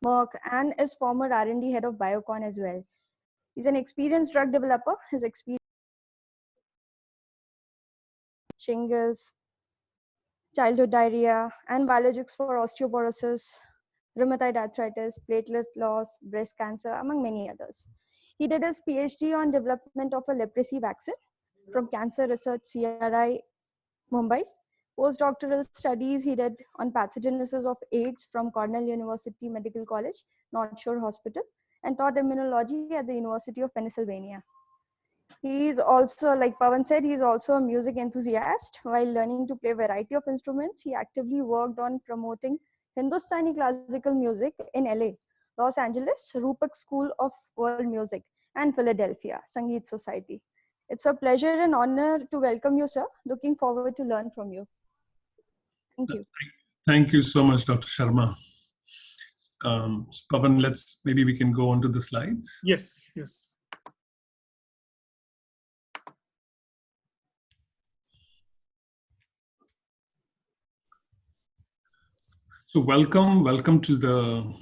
Merck, and is former R&D head of Biocon as well. He's an experienced drug developer. His experience shingles, childhood diarrhea, and biologics for osteoporosis, rheumatoid arthritis, platelet loss, breast cancer, among many others. He did his PhD on development of a leprosy vaccine from Cancer Research CRI, Mumbai. Postdoctoral studies he did on pathogenesis of AIDS from Cornell University Medical College, North Shore Hospital, and taught immunology at the University of Pennsylvania. He's also, like Pawan said, he's also a music enthusiast. While learning to play a variety of instruments, he actively worked on promoting Hindustani classical music in LA, Los Angeles, Rupak School of World Music, and Philadelphia, Sangeet Society. It's a pleasure and honor to welcome you, sir. Looking forward to learn from you. Thank you. Thank you so much, Dr. Sharma. Pawan, maybe we can go on to the slides. Yes, yes. So welcome to the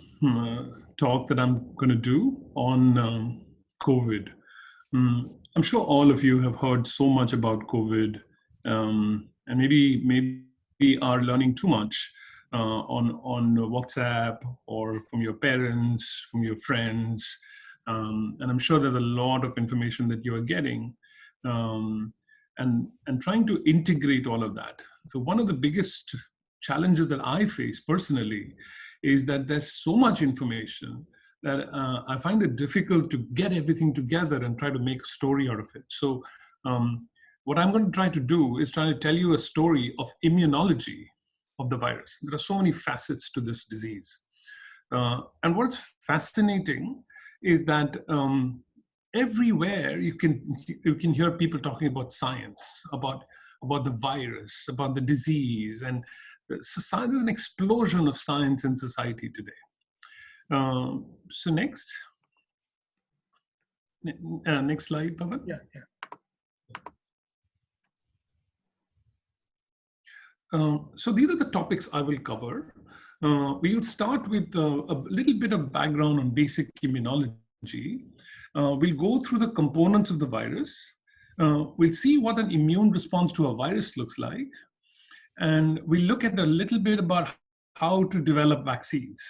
talk that I'm going to do on COVID. I'm sure all of you have heard so much about COVID, and maybe are learning too much on WhatsApp or from your parents, from your friends, and I'm sure there's a lot of information that you are getting, and trying to integrate all of that. So one of the biggest challenges that I face personally is that there's so much information that I find it difficult to get everything together and try to make a story out of it. So what I'm going to try to do is try to tell you a story of immunology of the virus. There are so many facets to this disease. And what's fascinating is that everywhere you can hear people talking about science, about the virus, about the disease, and so there's an explosion of science in society today. So next slide, Pawan. Yeah. So these are the topics I will cover. We will start with a little bit of background on basic immunology. We'll go through the components of the virus. We'll see what an immune response to a virus looks like. And we'll look at a little bit about how to develop vaccines.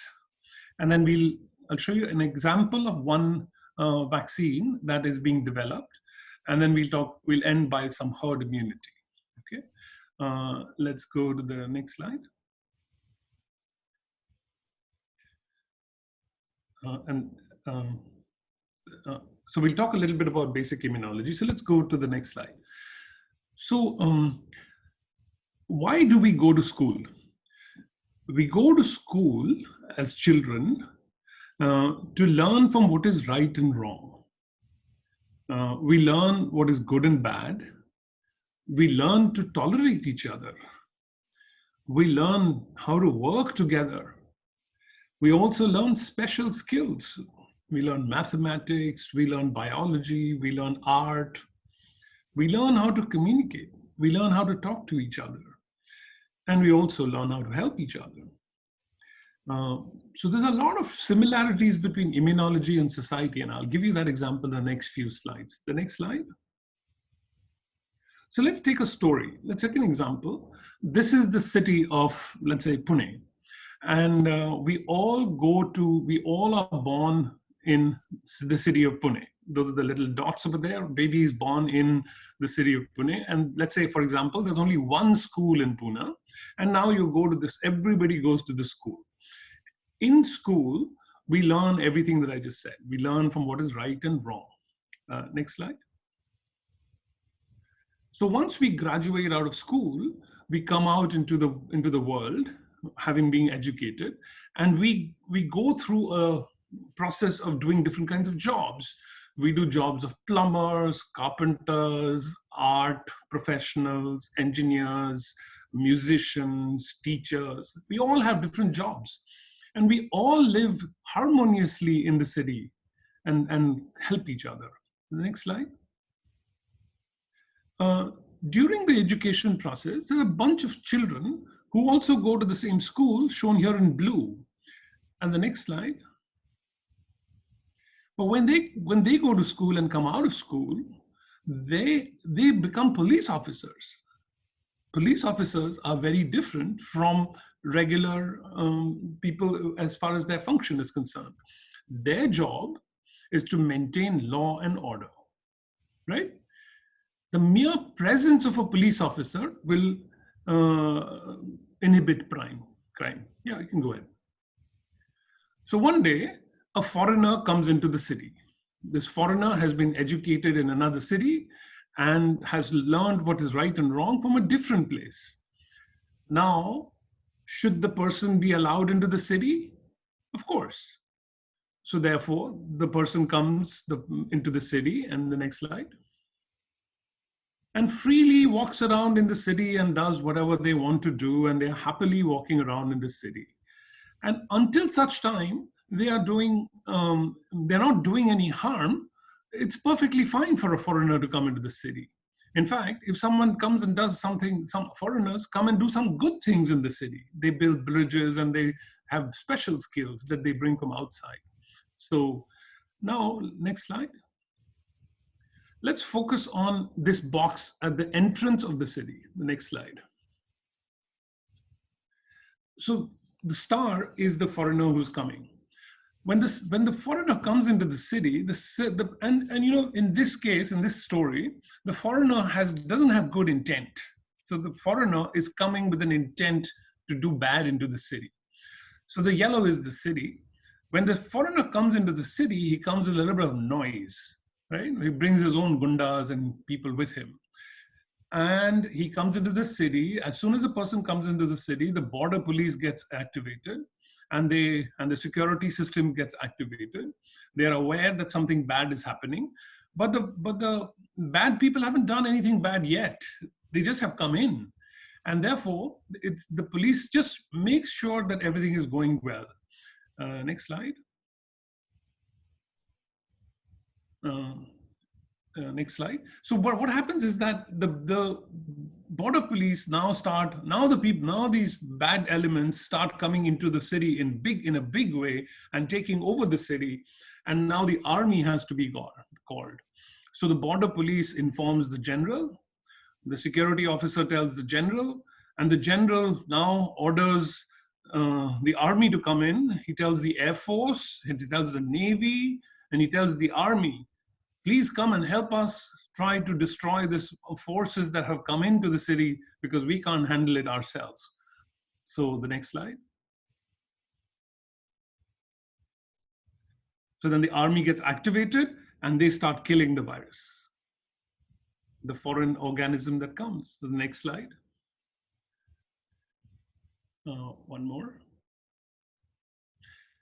And then I'll show you an example of one vaccine that is being developed. And then we'll end by some herd immunity. Okay. Let's go to the next slide. So we'll talk a little bit about basic immunology. So let's go to the next slide. So why do we go to school? We go to school as children to learn from what is right and wrong. We learn what is good and bad. We learn to tolerate each other. We learn how to work together. We also learn special skills. We learn mathematics, we learn biology, we learn art. We learn how to communicate. We learn how to talk to each other. And we also learn how to help each other. So there's a lot of similarities between immunology and society, and I'll give you that example in the next few slides. The next slide. So let's take a story. Let's take an example. This is the city of, let's say, Pune. And we all are born in the city of Pune. Those are the little dots over there. Baby is born in the city of Pune. And let's say, for example, there's only one school in Pune. And now you go to this, everybody goes to the school. In school, we learn everything that I just said. We learn from what is right and wrong. Next slide. So once we graduate out of school, we come out into the world, having been educated, and we go through a process of doing different kinds of jobs. We do jobs of plumbers, carpenters, art professionals, engineers, musicians, teachers. We all have different jobs, and we all live harmoniously in the city and help each other. The next slide. During the education process, there are a bunch of children who also go to the same school, shown here in blue. And the next slide. But when they go to school and come out of school, they become police officers. Police officers are very different from regular people as far as their function is concerned. Their job is to maintain law and order, right? The mere presence of a police officer will inhibit crime. Yeah, you can go ahead. So one day, a foreigner comes into the city. This foreigner has been educated in another city and has learned what is right and wrong from a different place. Now, should the person be allowed into the city? Of course. So therefore, the person comes into the city, and the next slide, and freely walks around in the city and does whatever they want to do, and they're happily walking around in the city. And until such time, they're not doing any harm, it's perfectly fine for a foreigner to come into the city. In fact, if someone comes and does something, some foreigners come and do some good things in the city. They build bridges and they have special skills that they bring from outside. So now, next slide. Let's focus on this box at the entrance of the city. The next slide. So the star is the foreigner who's coming. When the foreigner comes into the city, and you know, in this case, in this story, the foreigner doesn't have good intent. So the foreigner is coming with an intent to do bad into the city. So the yellow is the city. When the foreigner comes into the city, he comes with a little bit of noise, right? He brings his own gundas and people with him. And he comes into the city. As soon as the person comes into the city, the border police gets activated, and the security system gets activated. They are aware that something bad is happening, but the bad people haven't done anything bad yet. They just have come in, and therefore the police just makes sure that everything is going well. Next slide. Next slide. So what happens is that the border police now these bad elements start coming into the city in a big way and taking over the city, and now the army has to be called. So the border police informs the general, the security officer tells the general, and the general now orders the army to come in. He tells the Air Force, he tells the Navy, and he tells the army, please come and help us try to destroy these forces that have come into the city, because we can't handle it ourselves. So the next slide. So then the army gets activated and they start killing the virus, the foreign organism that comes. So the next slide. One more.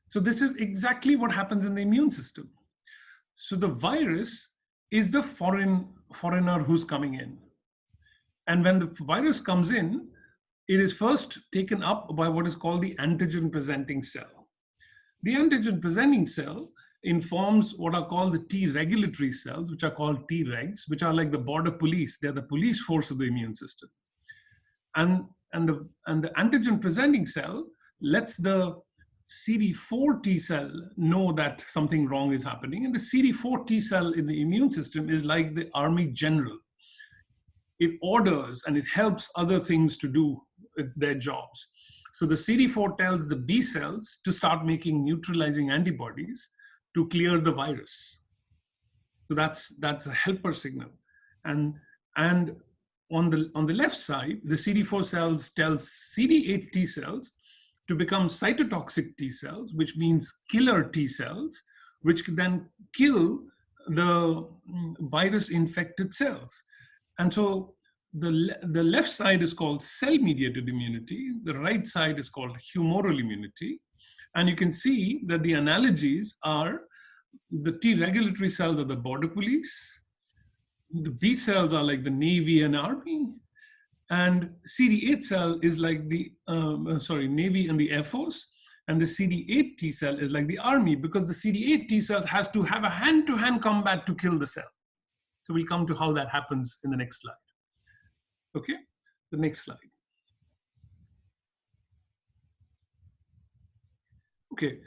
So this is exactly what happens in the immune system. So the virus is the foreigner who's coming in. And when the virus comes in, it is first taken up by what is called the antigen presenting cell. The antigen presenting cell informs what are called the T regulatory cells, which are called Tregs, which are like the border police. They're the police force of the immune system. And the antigen presenting cell lets the CD4 T cell know that something wrong is happening. And the CD4 T cell in the immune system is like the army general. It orders and it helps other things to do their jobs. So the CD4 tells the B cells to start making neutralizing antibodies to clear the virus. So that's a helper signal. And on the left side, the CD4 cells tells CD8 T cells to become cytotoxic T cells, which means killer T cells, which can then kill the virus-infected cells. And so the left side is called cell-mediated immunity. The right side is called humoral immunity. And you can see that the analogies are the T regulatory cells are the border police. The B cells are like the Navy and Army. And CD8 cell is like the, Navy and the Air Force. And the CD8 T cell is like the Army, because the CD8 T cell has to have a hand-to-hand combat to kill the cell. So we'll come to how that happens in the next slide. Okay, the next slide. Okay.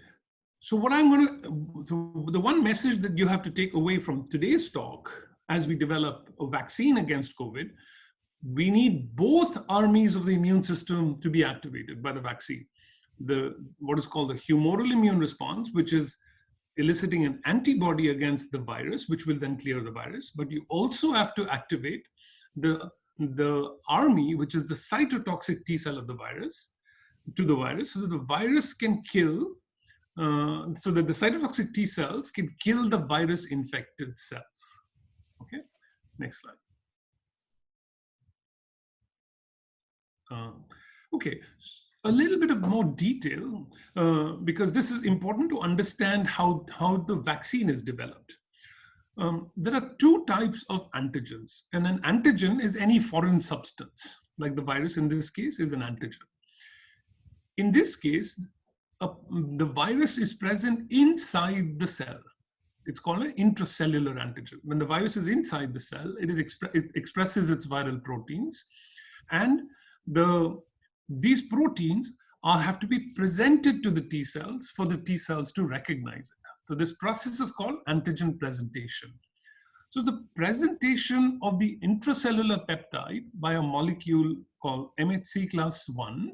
So what I'm going to, so the one message that you have to take away from today's talk, as we develop a vaccine against COVID, we need both armies of the immune system to be activated by the vaccine. What is called the humoral immune response, which is eliciting an antibody against the virus, which will then clear the virus. But you also have to activate the army, which is the cytotoxic T cell of the virus, to the virus, so that the virus can kill, so that the cytotoxic T cells can kill the virus infected cells. Okay, next slide. Okay, a little bit of more detail, because this is important to understand how the vaccine is developed. There are two types of antigens, and an antigen is any foreign substance, like the virus in this case is an antigen. In this case, the virus is present inside the cell. It's called an intracellular antigen. When the virus is inside the cell, it expresses its viral proteins, and these proteins have to be presented to the T cells for the T cells to recognize it. So this process is called antigen presentation. So the presentation of the intracellular peptide by a molecule called MHC class 1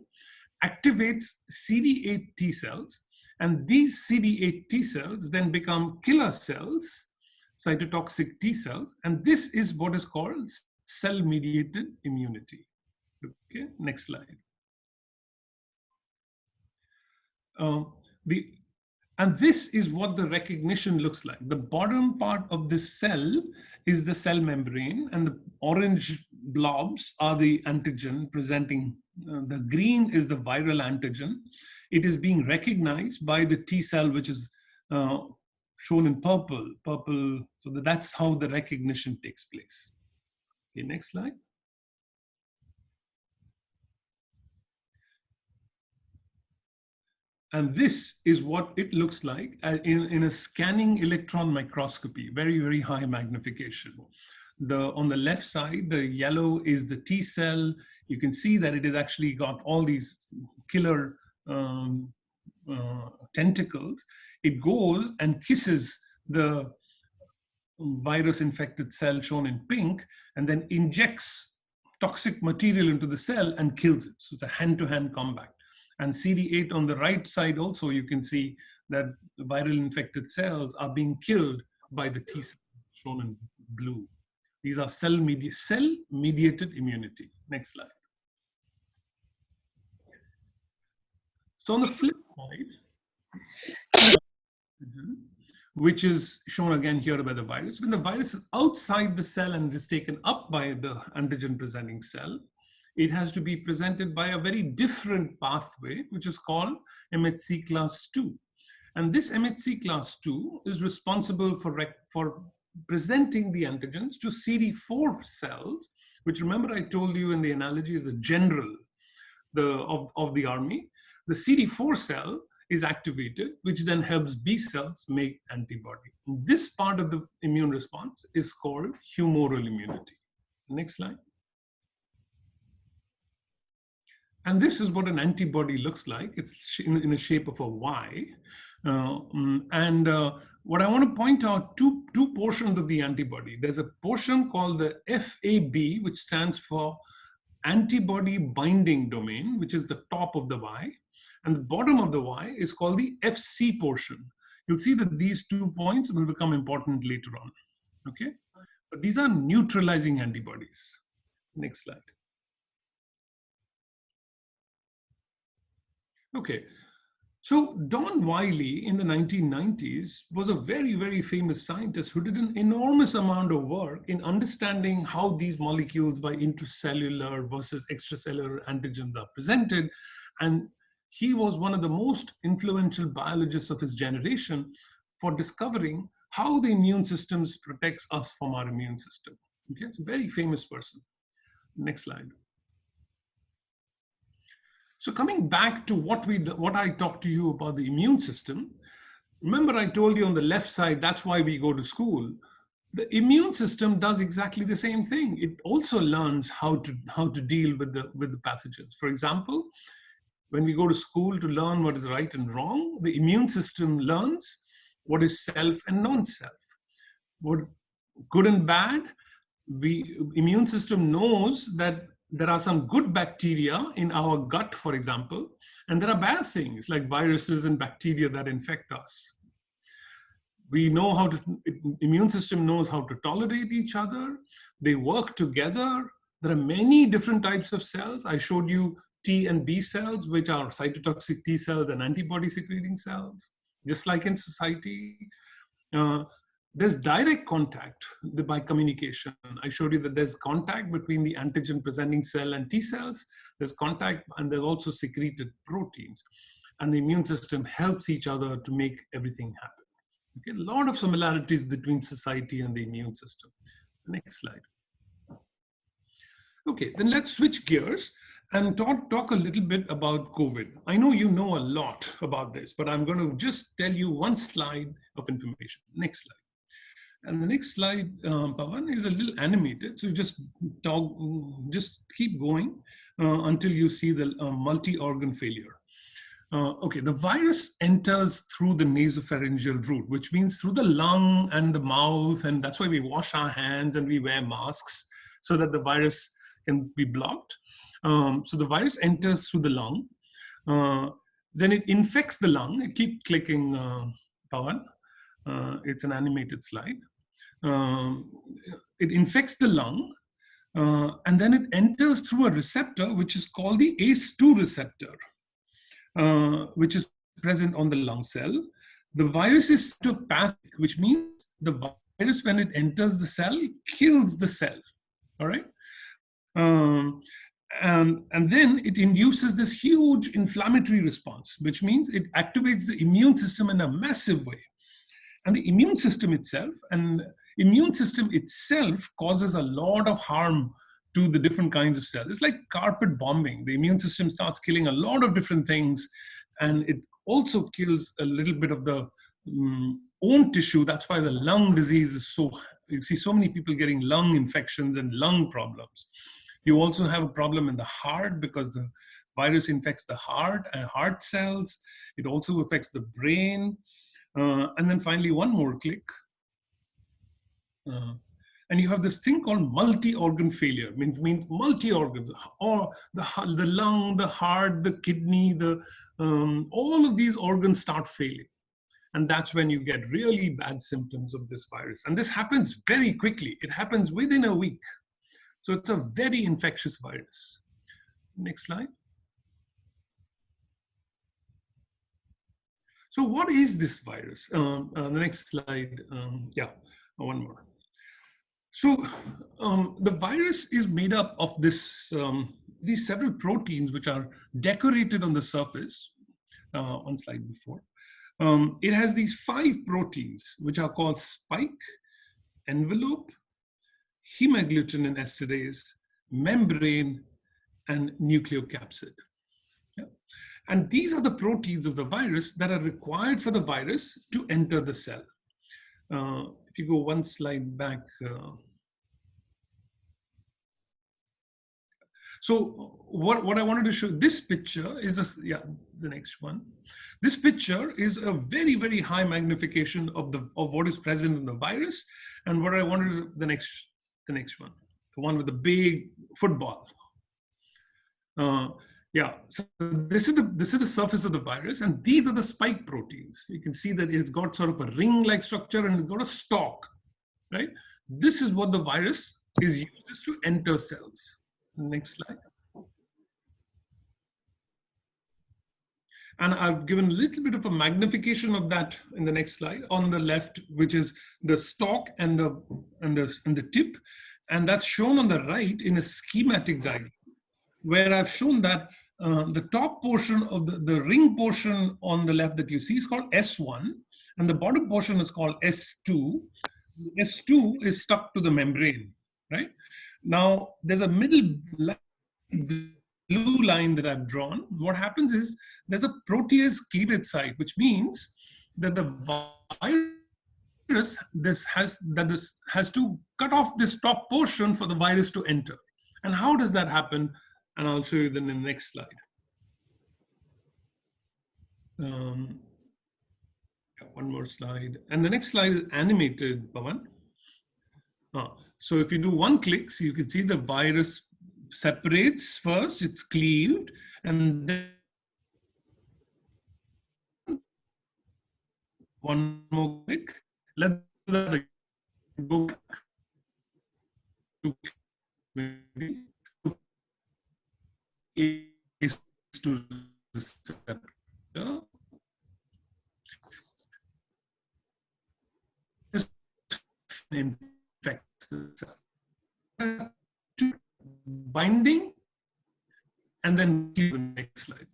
activates CD8 T cells, and these CD8 T cells then become killer cells, cytotoxic T cells, and this is what is called cell-mediated immunity. Okay, next slide. And this is what the recognition looks like. The bottom part of the cell is the cell membrane, and the orange blobs are the antigen presenting. The green is the viral antigen. It is being recognized by the T cell, which is shown in purple. So that's how the recognition takes place. Okay, next slide. And this is what it looks like in a scanning electron microscopy, very, very high magnification. On the left side, the yellow is the T cell. You can see that it has actually got all these killer tentacles. It goes and kisses the virus infected cell shown in pink, and then injects toxic material into the cell and kills it. So it's a hand-to-hand combat. And CD8 on the right side also, you can see that the viral infected cells are being killed by the T cell shown in blue. These are cell-mediated immunity. Next slide. So on the flip side, which is shown again here by the virus, when the virus is outside the cell and is taken up by the antigen presenting cell, it has to be presented by a very different pathway, which is called MHC class 2. And this MHC class 2 is responsible for presenting the antigens to CD4 cells, which, remember I told you in the analogy, is the general of the army. The CD4 cell is activated, which then helps B cells make antibody. And this part of the immune response is called humoral immunity. Next slide. And this is what an antibody looks like. It's in the shape of a Y. What I want to point out, two portions of the antibody. There's a portion called the FAB, which stands for antibody binding domain, which is the top of the Y. And the bottom of the Y is called the FC portion. You'll see that these 2 points will become important later on. Okay? But these are neutralizing antibodies. Next slide. Okay, so Don Wiley in the 1990s was a very, very famous scientist who did an enormous amount of work in understanding how these molecules by intracellular versus extracellular antigens are presented. And he was one of the most influential biologists of his generation for discovering how the immune system protects us from our immune system. Okay, it's a very famous person. Next slide. So coming back to what I talked to you about the immune system, remember I told you on the left side, that's why we go to school. The immune system does exactly the same thing. It also learns how to deal with the pathogens. For example, when we go to school to learn what is right and wrong, the immune system learns what is self and non-self. What good and bad, the immune system knows that there are some good bacteria in our gut, for example, and there are bad things like viruses and bacteria that infect us. We know how to, immune system knows how to tolerate each other. They work together. There are many different types of cells. I showed you T and B cells, which are cytotoxic T cells and antibody secreting cells, just like in society. There's direct contact by communication. I showed you that there's contact between the antigen presenting cell and T cells. There's contact, and there's also secreted proteins. And the immune system helps each other to make everything happen. Okay, a lot of similarities between society and the immune system. Next slide. Okay, then let's switch gears and talk a little bit about COVID. I know you know a lot about this, but I'm going to just tell you one slide of information. Next slide. And the next slide, Pawan, is a little animated. So just keep going until you see the multi-organ failure. Okay, the virus enters through the nasopharyngeal route, which means through the lung and the mouth, and that's why we wash our hands and we wear masks so that the virus can be blocked. So the virus enters through the lung, then it infects the lung. Keep clicking, Pawan. It's an animated slide. It infects the lung, and then it enters through a receptor, which is called the ACE2 receptor. Which is present on the lung cell. The virus is cytopathic, which means the virus, when it enters the cell, kills the cell. All right. And then it induces this huge inflammatory response, which means it activates the immune system in a massive way. And the immune system itself causes a lot of harm to the different kinds of cells. It's like carpet bombing. The immune system starts killing a lot of different things, and it also kills a little bit of the own tissue. That's why the lung disease is so, you see so many people getting lung infections and lung problems. You also have a problem in the heart because the virus infects the heart and heart cells. It also affects the brain. And then finally, one more click. And you have this thing called multi-organ failure, means multi-organs, or the lung, the heart, the kidney, all of these organs start failing. And that's when you get really bad symptoms of this virus. And this happens very quickly. It happens within a week. So it's a very infectious virus. Next slide. So what is this virus? The next slide. Yeah, one more. So the virus is made up of these several proteins which are decorated on the surface. One slide before. It has these 5 proteins which are called spike, envelope, hemagglutinin esterase, membrane, and nucleocapsid. Yeah. And these are the proteins of the virus that are required for the virus to enter the cell. If you go one slide back. So what I wanted to show, this picture is, the next one. This picture is a very, very high magnification of what is present in the virus. And what I wanted to, the next one, the one with the big football. So this is the surface of the virus, and these are the spike proteins. You can see that it's got sort of a ring-like structure and it's got a stalk, right? This is what the virus is used to enter cells. Next slide. And I've given a little bit of a magnification of that in the next slide on the left, which is the stalk and the tip, and that's shown on the right in a schematic diagram, where I've shown that the top portion of the ring portion on the left that you see is called S1, and the bottom portion is called S2. S2 is stuck to the membrane, right? Now, there's a middle blue line that I've drawn. What happens is there's a protease cleavage site, which means that the virus has to cut off this top portion for the virus to enter. And how does that happen? And I'll show you then in the next slide. Um, one more slide. And the next slide is animated, Pawan. So if you do one click, so you can see the virus separates first, it's cleaved, and then one more click. Let's do that again. Go back. Maybe is to receptor. Infects the cell. Binding, and then the next slide.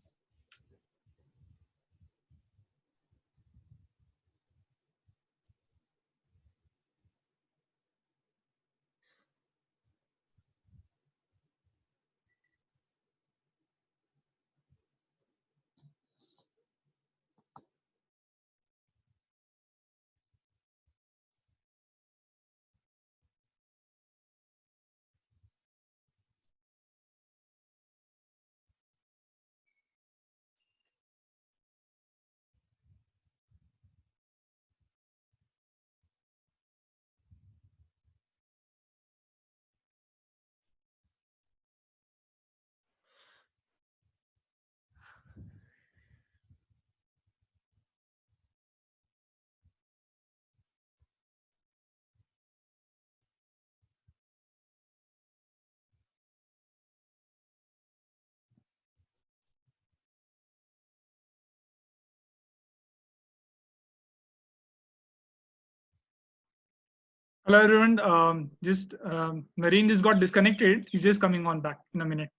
Hello, everyone. Naren just got disconnected. He's just coming on back in a minute.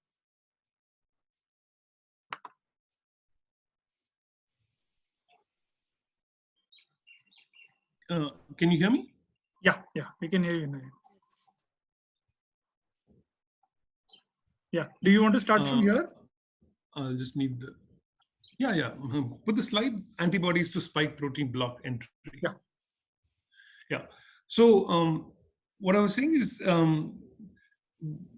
Can you hear me? Yeah, we can hear you, Naren. Yeah. Do you want to start from here? I'll just need the. Yeah. Put the slide. Antibodies to spike protein block entry. Yeah. So what I was saying is,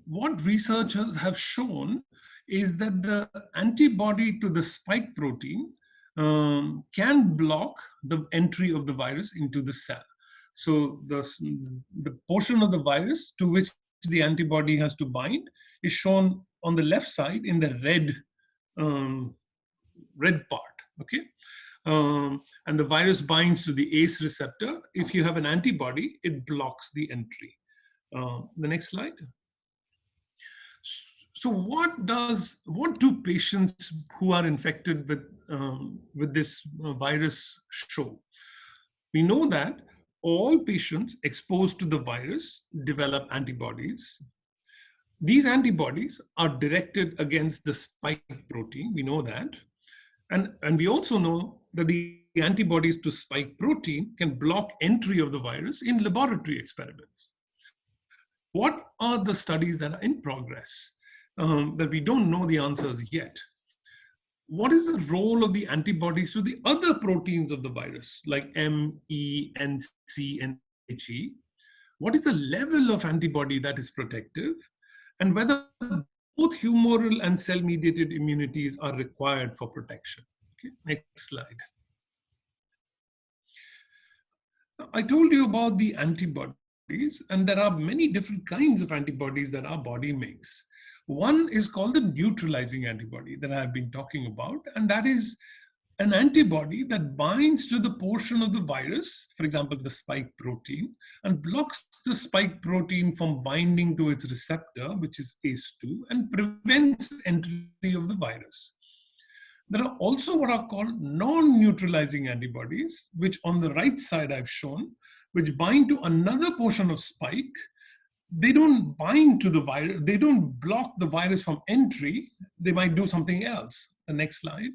what researchers have shown is that the antibody to the spike protein can block the entry of the virus into the cell. So the portion of the virus to which the antibody has to bind is shown on the left side in the red part. Okay. And the virus binds to the ACE receptor. If you have an antibody, it blocks the entry. The next slide. So what do patients who are infected with this virus show? We know that all patients exposed to the virus develop antibodies. These antibodies are directed against the spike protein. We know that. And we also know that the antibodies to spike protein can block entry of the virus in laboratory experiments. What are the studies that are in progress that we don't know the answers yet? What is the role of the antibodies to the other proteins of the virus, like M, E, N, C, and HE? What is the level of antibody that is protective? And whether both humoral and cell-mediated immunities are required for protection. Okay, next slide. I told you about the antibodies, and there are many different kinds of antibodies that our body makes. One is called the neutralizing antibody that I've been talking about, and that is an antibody that binds to the portion of the virus, for example, the spike protein, and blocks the spike protein from binding to its receptor, which is ACE2, and prevents entry of the virus. There are also what are called non-neutralizing antibodies, which on the right side I've shown, which bind to another portion of spike. They don't bind to the virus, they don't block the virus from entry, they might do something else. The next slide.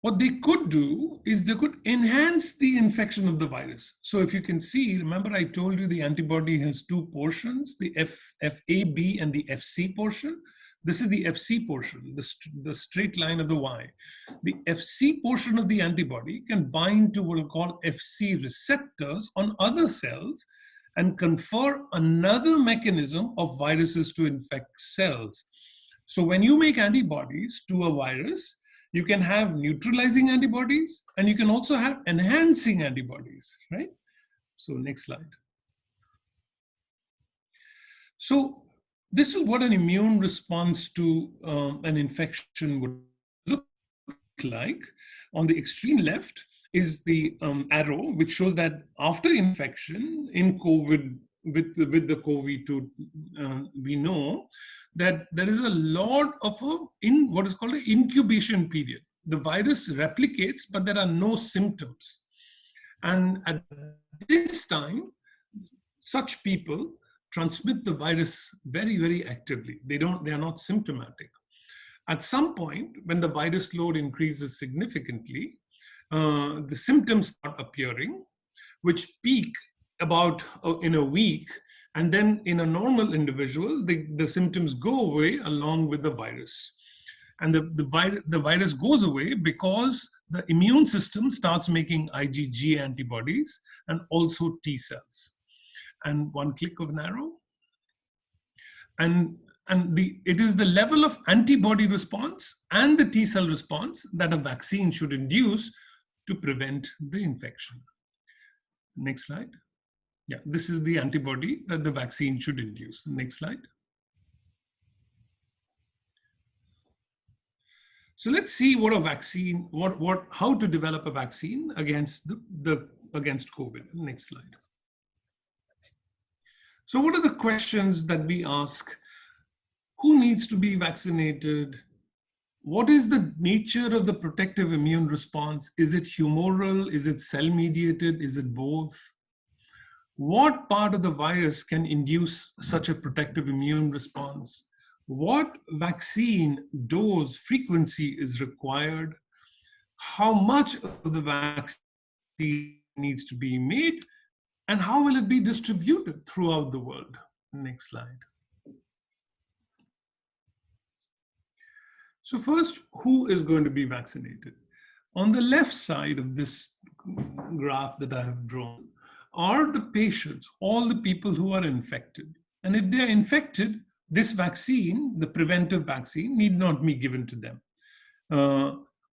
What they could do is they could enhance the infection of the virus. So if you can see, remember I told you the antibody has two portions, the FAB and the FC portion. This is the FC portion, the straight line of the Y. The FC portion of the antibody can bind to what we call FC receptors on other cells and confer another mechanism of viruses to infect cells. So when you make antibodies to a virus, You can have neutralizing antibodies, and you can also have enhancing antibodies, right? So next slide. So this is what an immune response to an infection would look like. On the extreme left is the arrow, which shows that after infection in COVID, with the COVID-2, we know that there is a lot of what is called an incubation period. The virus replicates, but there are no symptoms. And at this time, such people transmit the virus very, very actively. They are not symptomatic. At some point, when the virus load increases significantly, the symptoms start appearing, which peak about in a week. And then in a normal individual, the symptoms go away along with the virus. And the virus goes away because the immune system starts making IgG antibodies and also T cells. And one click of an arrow. And it is the level of antibody response and the T cell response that a vaccine should induce to prevent the infection. Next slide. Yeah, this is the antibody that the vaccine should induce. Next slide. So let's see what a vaccine, how to develop a vaccine against against COVID. Next slide. So what are the questions that we ask? Who needs to be vaccinated? What is the nature of the protective immune response? Is it humoral? Is it cell-mediated? Is it both? What part of the virus can induce such a protective immune response? What vaccine dose frequency is required? How much of the vaccine needs to be made? And how will it be distributed throughout the world? Next slide. So first, who is going to be vaccinated? On the left side of this graph that I have drawn are the patients, all the people who are infected. And if they are infected, this vaccine, the preventive vaccine, need not be given to them.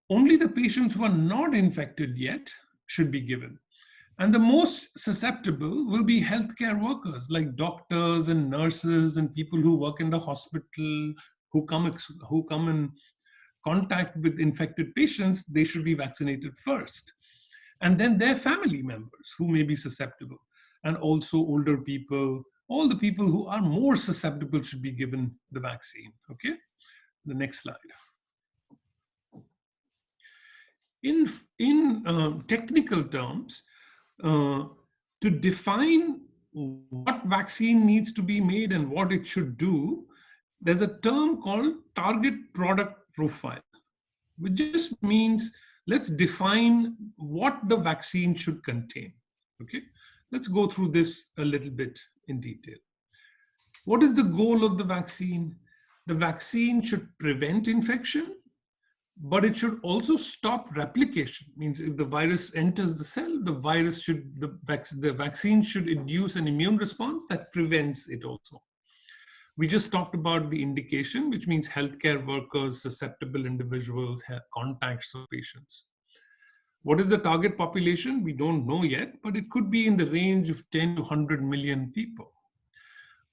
Only the patients who are not infected yet should be given. And the most susceptible will be healthcare workers like doctors and nurses and people who work in the hospital, who come in contact with infected patients. They should be vaccinated first. And then their family members who may be susceptible, and also older people, all the people who are more susceptible should be given the vaccine, okay? The next slide. In technical terms, to define what vaccine needs to be made and what it should do, there's a term called target product profile, which just means let's define what the vaccine should contain, okay? Let's go through this a little bit in detail. What is the goal of the vaccine? The vaccine should prevent infection, but it should also stop replication. Means if the virus enters the cell, the vaccine should induce an immune response that prevents it also. We just talked about the indication, which means healthcare workers, susceptible individuals, contacts of patients. What is the target population? We don't know yet, but it could be in the range of 10 to 100 million people.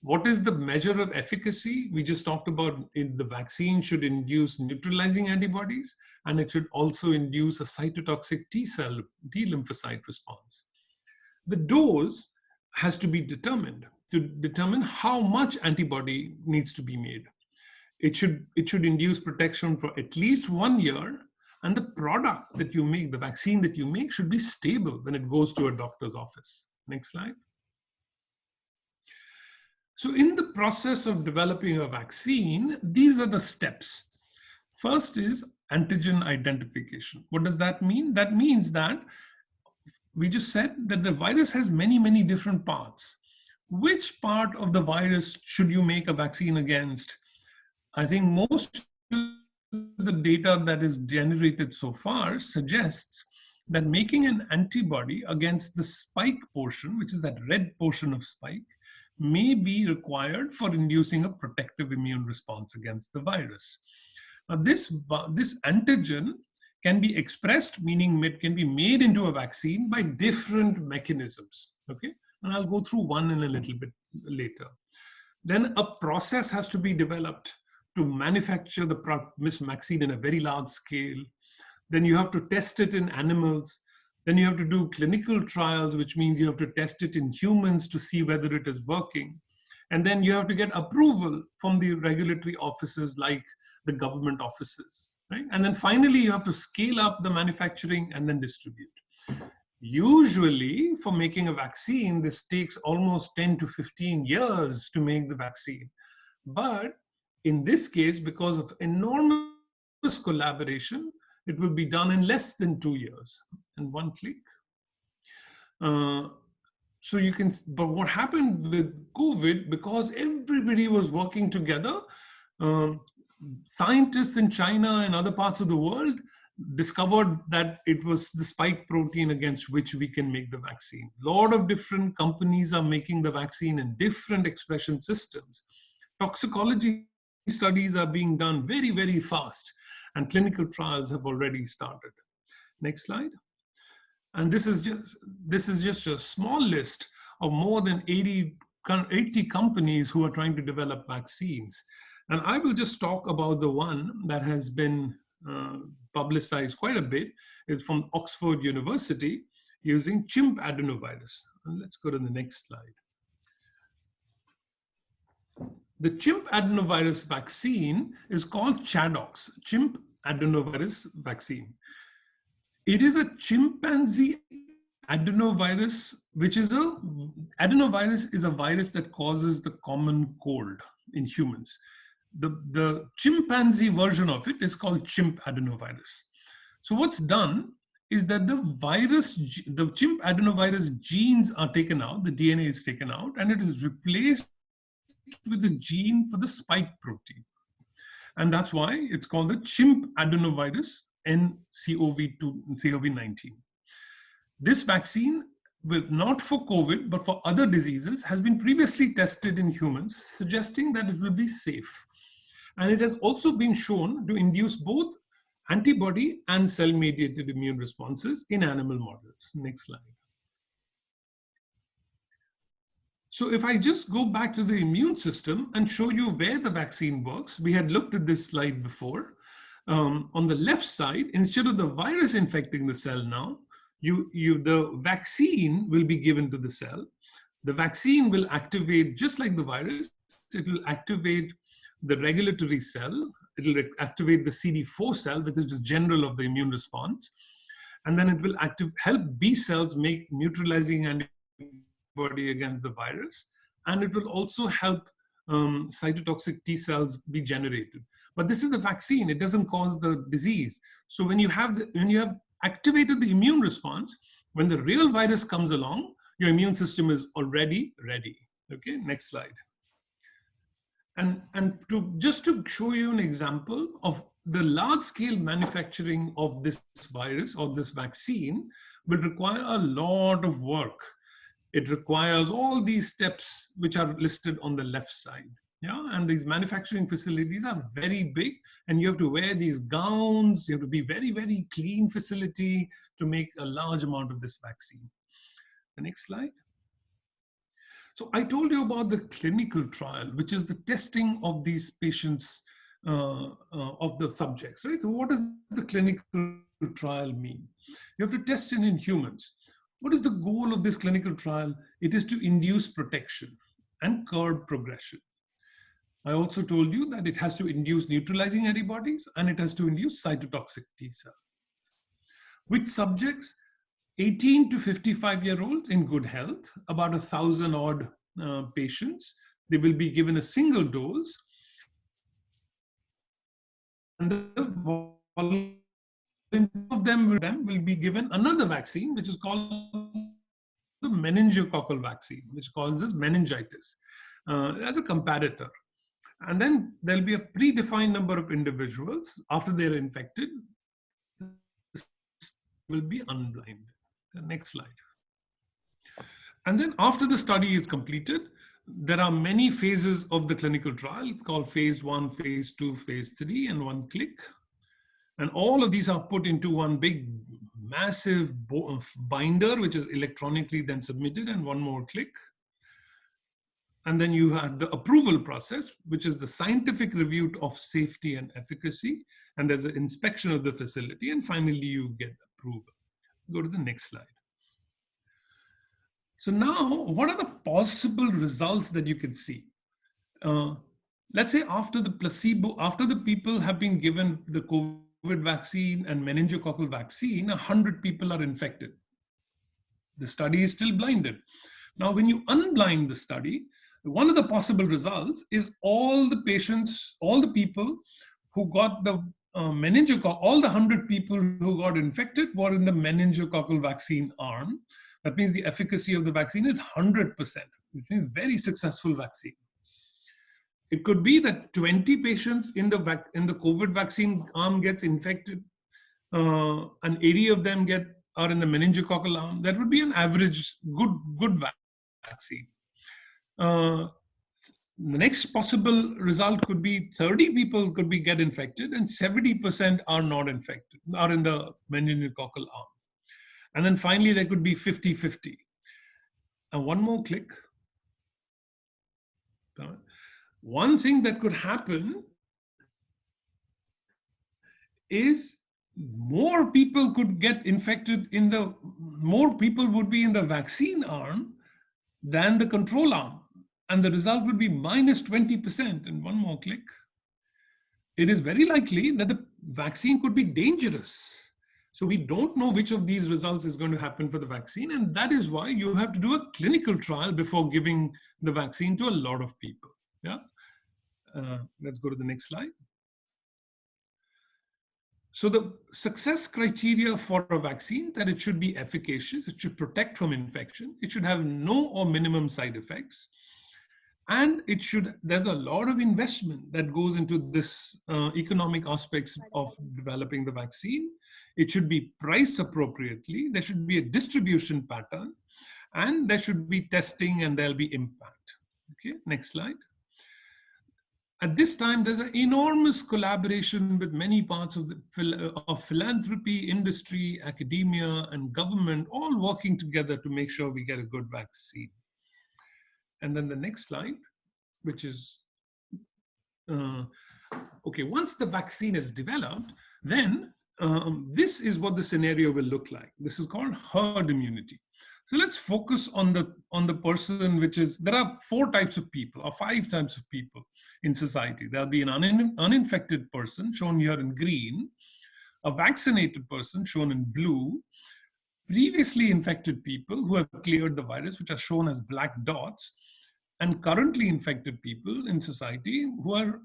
What is the measure of efficacy? We just talked about the vaccine should induce neutralizing antibodies, and it should also induce a cytotoxic T lymphocyte response. The dose has to be determined to determine how much antibody needs to be made. It should induce protection for at least 1 year, and the product that you make, the vaccine that you make, should be stable when it goes to a doctor's office. Next slide. So in the process of developing a vaccine, these are the steps. First is antigen identification. What does that mean? That means that we just said that the virus has many, many different parts. Which part of the virus should you make a vaccine against? I think most of the data that is generated so far suggests that making an antibody against the spike portion, which is that red portion of spike, may be required for inducing a protective immune response against the virus. This antigen can be expressed, meaning it can be made into a vaccine by different mechanisms. Okay, and I'll go through one in a little bit later. Then a process has to be developed to manufacture the vaccine in a very large scale. Then you have to test it in animals. Then you have to do clinical trials, which means you have to test it in humans to see whether it is working. And then you have to get approval from the regulatory offices like the government offices, right? And then finally, you have to scale up the manufacturing and then distribute. Usually, for making a vaccine, this takes almost 10 to 15 years to make the vaccine. But in this case, because of enormous collaboration, it will be done in less than 2 years and one click. So you can, but what happened with COVID, because everybody was working together, scientists in China and other parts of the world discovered that it was the spike protein against which we can make the vaccine. A lot of different companies are making the vaccine in different expression systems. Toxicology studies are being done very, very fast, and clinical trials have already started. Next slide. And this is just a small list of more than 80 companies who are trying to develop vaccines. And I will just talk about the one that has been publicized quite a bit. It's from Oxford University using Chimp adenovirus. And let's go to the next slide. The Chimp adenovirus vaccine is called ChAdOx, Chimp adenovirus vaccine. It is a chimpanzee adenovirus, which is adenovirus is a virus that causes the common cold in humans. The chimpanzee version of it is called Chimp adenovirus. So what's done is that the Chimp adenovirus genes are taken out, the DNA is taken out, and it is replaced with the gene for the spike protein. And that's why it's called the Chimp adenovirus nCoV19. This vaccine, not for COVID, but for other diseases, has been previously tested in humans, suggesting that it will be safe. And it has also been shown to induce both antibody and cell-mediated immune responses in animal models. Next slide. So if I just go back to the immune system and show you where the vaccine works, we had looked at this slide before. On the left side, instead of the virus infecting the cell now, the vaccine will be given to the cell. The vaccine will activate, just like the virus, it will activate the regulatory cell. It will activate the CD4 cell, which is the general of the immune response. And then it will help B cells make neutralizing antibody against the virus. And it will also help cytotoxic T cells be generated. But this is the vaccine. It doesn't cause the disease. So when you have activated the immune response, when the real virus comes along, your immune system is already ready. Okay, next slide. And just to show you an example of the large-scale manufacturing of this virus or this vaccine will require a lot of work. It requires all these steps which are listed on the left side. Yeah, and these manufacturing facilities are very big, and you have to wear these gowns. You have to be very, very clean facility to make a large amount of this vaccine. The next slide. So I told you about the clinical trial, which is the testing of these patients, of the subjects, right? So what does the clinical trial mean? You have to test it in humans. What is the goal of this clinical trial? It is to induce protection and curb progression. I also told you that it has to induce neutralizing antibodies and it has to induce cytotoxic T cells. Which subjects? 18 to 55-year-olds in good health, about 1,000 odd patients. They will be given a single dose. And of them will be given another vaccine, which is called the Meningococcal Vaccine, which causes meningitis as a comparator. And then there'll be a predefined number of individuals after they're infected will be unblinded. The next slide. And then after the study is completed, there are many phases of the clinical trial called phase 1, phase 2, phase 3, and one click. And all of these are put into one big, massive binder, which is electronically then submitted, and one more click. And then you have the approval process, which is the scientific review of safety and efficacy. And there's an inspection of the facility. And finally, you get approval. Go to the next slide. So now, what are the possible results that you can see? Let's say after the placebo, after the people have been given the COVID vaccine and meningococcal vaccine, 100 people are infected. The study is still blinded. Now, when you unblind the study, one of the possible results is all the patients, all the people who got the meningococcal, all the 100 people who got infected were in the meningococcal vaccine arm. That means the efficacy of the vaccine is 100%, which means very successful vaccine. It could be that 20 patients in the COVID vaccine arm gets infected, and 80 of them are in the meningococcal arm. That would be an average good vaccine. The next possible result could be 30 people could get infected and 70% are not infected, are in the meningococcal arm. And then finally, there could be 50-50. And one more click. One thing that could happen is more people could get infected more people would be in the vaccine arm than the control arm. And the result would be minus 20%. And one more click. It is very likely that the vaccine could be dangerous. So we don't know which of these results is going to happen for the vaccine. And that is why you have to do a clinical trial before giving the vaccine to a lot of people. Yeah. Let's go to the next slide. So the success criteria for a vaccine, that it should be efficacious, it should protect from infection, it should have no or minimum side effects, and there's a lot of investment that goes into this economic aspects of developing the vaccine. It should be priced appropriately, there should be a distribution pattern, and there should be testing and there'll be impact. Okay, next slide. At this time, there's an enormous collaboration with many parts of philanthropy, industry, academia, and government, all working together to make sure we get a good vaccine. And then the next slide, which is, okay, once the vaccine is developed, then this is what the scenario will look like. This is called herd immunity. So let's focus on the person, which is, there are 4 types of people or 5 types of people in society. There'll be an uninfected person shown here in green, a vaccinated person shown in blue, previously infected people who have cleared the virus, which are shown as black dots, and currently infected people in society who are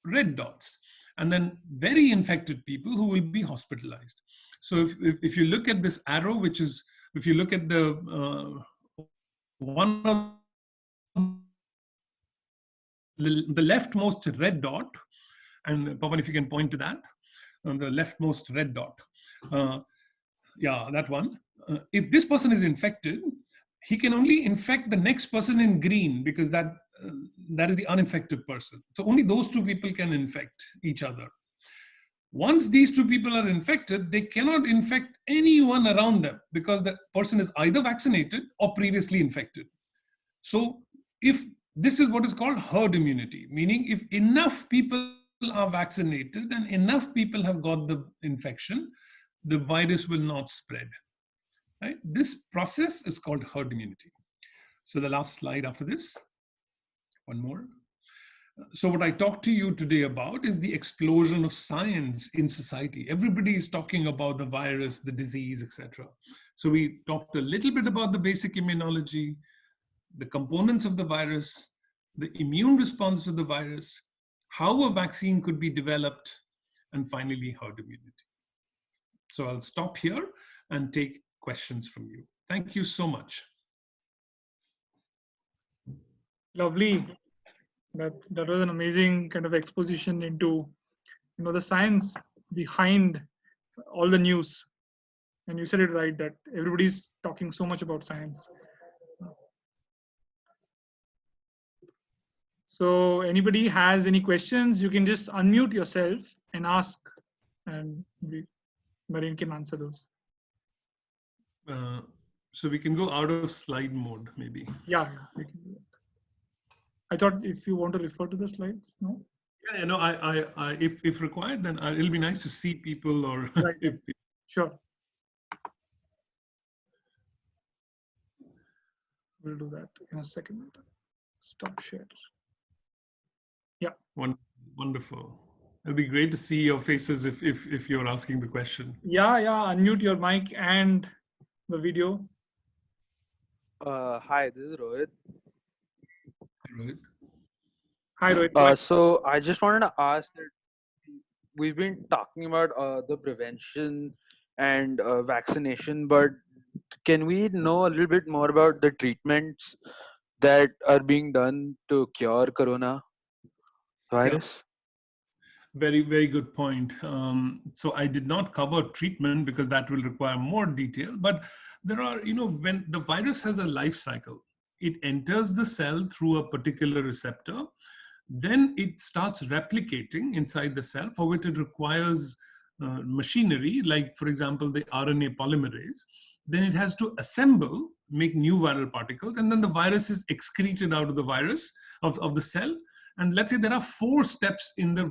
red dots, and then very infected people who will be hospitalized. So if you look at this arrow, which is, if you look at the one of the leftmost red dot, and Pawan, if you can point to that, on the leftmost red dot, yeah, that one. If this person is infected, he can only infect the next person in green, because that is the uninfected person. So only those 2 people can infect each other. Once these 2 people are infected, they cannot infect anyone around them, because the person is either vaccinated or previously infected. So if this is what is called herd immunity, meaning if enough people are vaccinated and enough people have got the infection, the virus will not spread. Right? This process is called herd immunity. So the last slide after this, one more. So what I talked to you today about is the explosion of science in society. Everybody is talking about the virus, the disease, etc. So we talked a little bit about the basic immunology, the components of the virus, the immune response to the virus, how a vaccine could be developed, and finally herd immunity. So I'll stop here and take questions from you. Thank you so much. Lovely. That was an amazing kind of exposition into, the science behind all the news. And you said it right, that everybody's talking so much about science. So anybody has any questions, you can just unmute yourself and ask, and Naren can answer those. So we can go out of slide mode, maybe. Yeah, we can do that. I thought if you want to refer to the slides, no? Yeah, no, if required, then it'll be nice to see people, or Right. if Sure. We'll do that in a second. Stop share. Yeah. Wonderful. It'll be great to see your faces if you're asking the question. Yeah, unmute your mic and the video. Hi, this is Rohit. Right. Hi, Rohit. So I just wanted to ask that we've been talking about the prevention and vaccination, but can we know a little bit more about the treatments that are being done to cure coronavirus? Yeah. Very, very good point. So I did not cover treatment because that will require more detail, but there are, when the virus has a life cycle, it enters the cell through a particular receptor, then it starts replicating inside the cell, for which it requires machinery, like, for example, the RNA polymerase. Then it has to assemble, make new viral particles, and then the virus is excreted out of the of the cell. And let's say there are 4 steps in the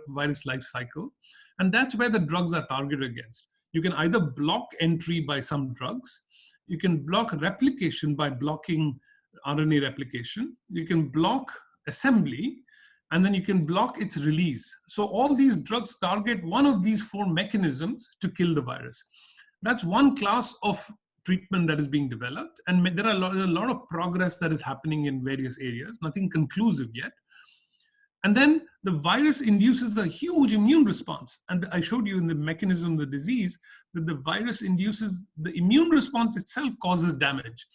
virus life cycle, and that's where the drugs are targeted against. You can either block entry by some drugs, you can block replication by blocking RNA replication, you can block assembly, and then you can block its release. So all these drugs target one of these 4 mechanisms to kill the virus. That's one class of treatment that is being developed, and there are a lot of progress that is happening in various areas, nothing conclusive yet. And then the virus induces a huge immune response. And I showed you in the mechanism of the disease that the virus induces, the immune response itself causes damage.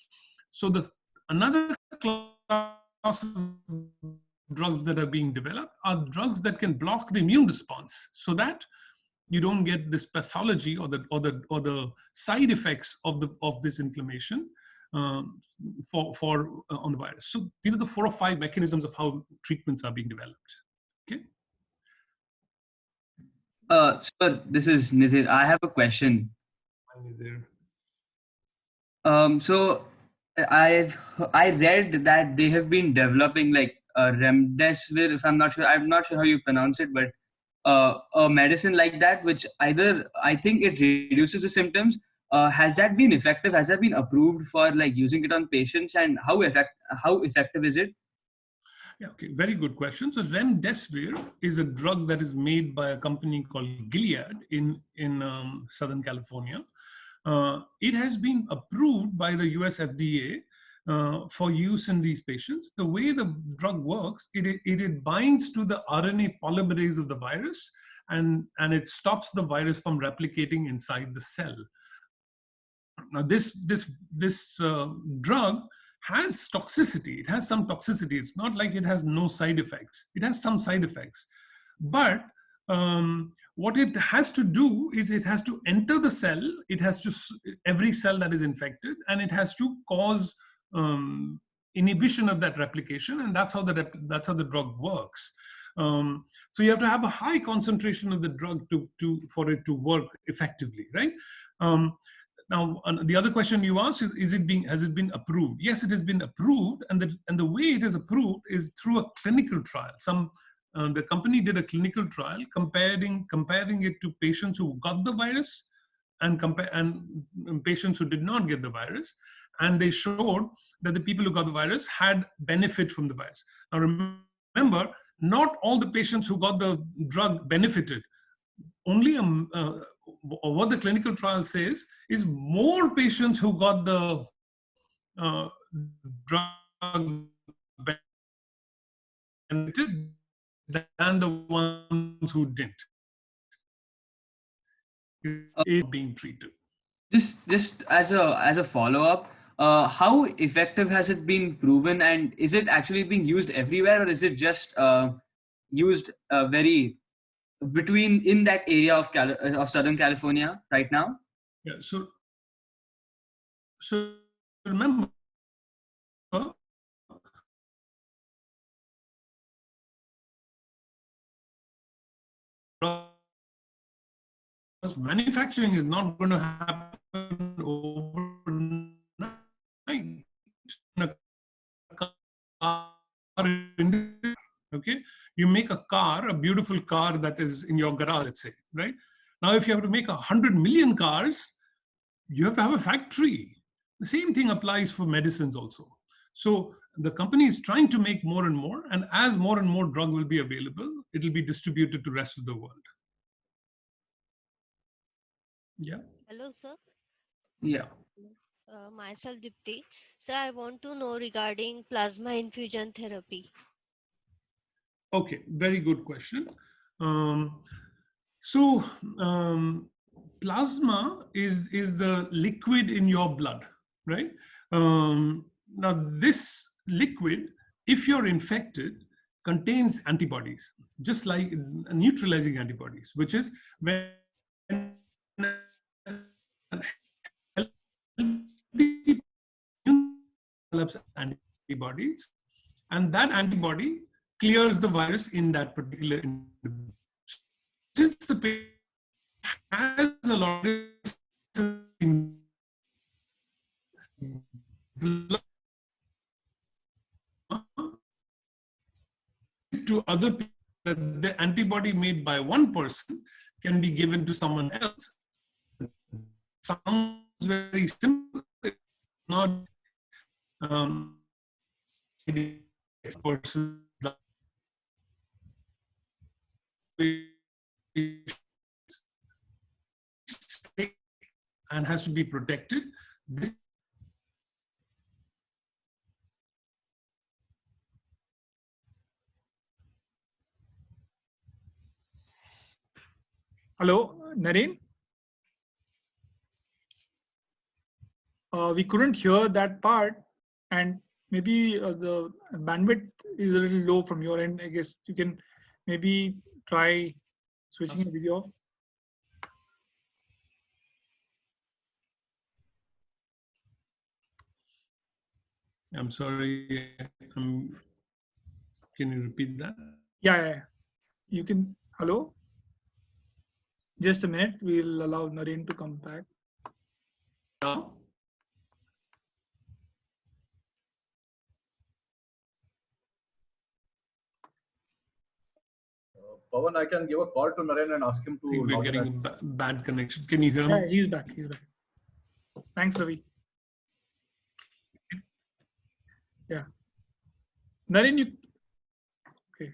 So another class of drugs that are being developed are drugs that can block the immune response, so that you don't get this pathology or the side effects of this inflammation on the virus. So these are the 4 or 5 mechanisms of how treatments are being developed. Okay. Sir, this is Nitin. I have a question. So I read that they have been developing like remdesivir. If I'm not sure how you pronounce it, but a medicine like that, which either I think it reduces the symptoms. Has that been effective? Has that been approved for like using it on patients, and how effective is it? Yeah, okay, very good question. So remdesivir is a drug that is made by a company called Gilead in Southern California. It has been approved by the US FDA for use in these patients. The way the drug works, it binds to the RNA polymerase of the virus, and it stops the virus from replicating inside the cell. Now, this drug has toxicity. It has some toxicity. It's not like it has no side effects. It has some side effects. But what it has to do is it has to enter the cell. It has to, every cell that is infected, and it has to cause inhibition of that replication, and that's how the drug works. So you have to have a high concentration of the drug for it to work effectively, right? Now, the other question you asked is has it been approved? Yes, it has been approved, and the way it is approved is through a clinical trial. The company did a clinical trial comparing it to patients who got the virus and patients who did not get the virus, and they showed that the people who got the virus had benefit from the virus. Now, remember, not all the patients who got the drug benefited. Only what the clinical trial says is more patients who got the drug benefited than the ones who didn't. Is being treated. Just as a follow-up, how effective has it been proven, and is it actually being used everywhere, or is it just used very in that area of Southern California right now? Yeah. So remember, manufacturing is not going to happen overnight. In a car industry, okay, you make a car, a beautiful car that is in your garage, let's say, right? Now, if you have to make 100 million cars, you have to have a factory. The same thing applies for medicines also. So the company is trying to make more and more, and as more and more drug will be available, it will be distributed to the rest of the world. Yeah. Hello, sir. Yeah. Myself Dipti. So I want to know regarding plasma infusion therapy. Okay, very good question. So plasma is the liquid in your blood, right? Now this liquid, if you're infected, contains antibodies, just like neutralizing antibodies, which is when healthy develops antibodies, and that antibody clears the virus in that particular individual. Since the patient has a lot of blood to other people, the antibody made by one person can be given to someone else. Sounds very simple, not person and has to be protected. This Hello, Naren. We couldn't hear that part, and maybe the bandwidth is a little low from your end. I guess you can maybe try switching the video off. I'm sorry. Can you repeat that? Yeah. You can. Hello. Just a minute. We'll allow Naren to come back. Now? Pawan, I can give a call to Naren and ask him to. I think we're getting a bad connection. Can you hear me? Yeah, he's back. Thanks, Ravi. Yeah. Naren, you. Okay.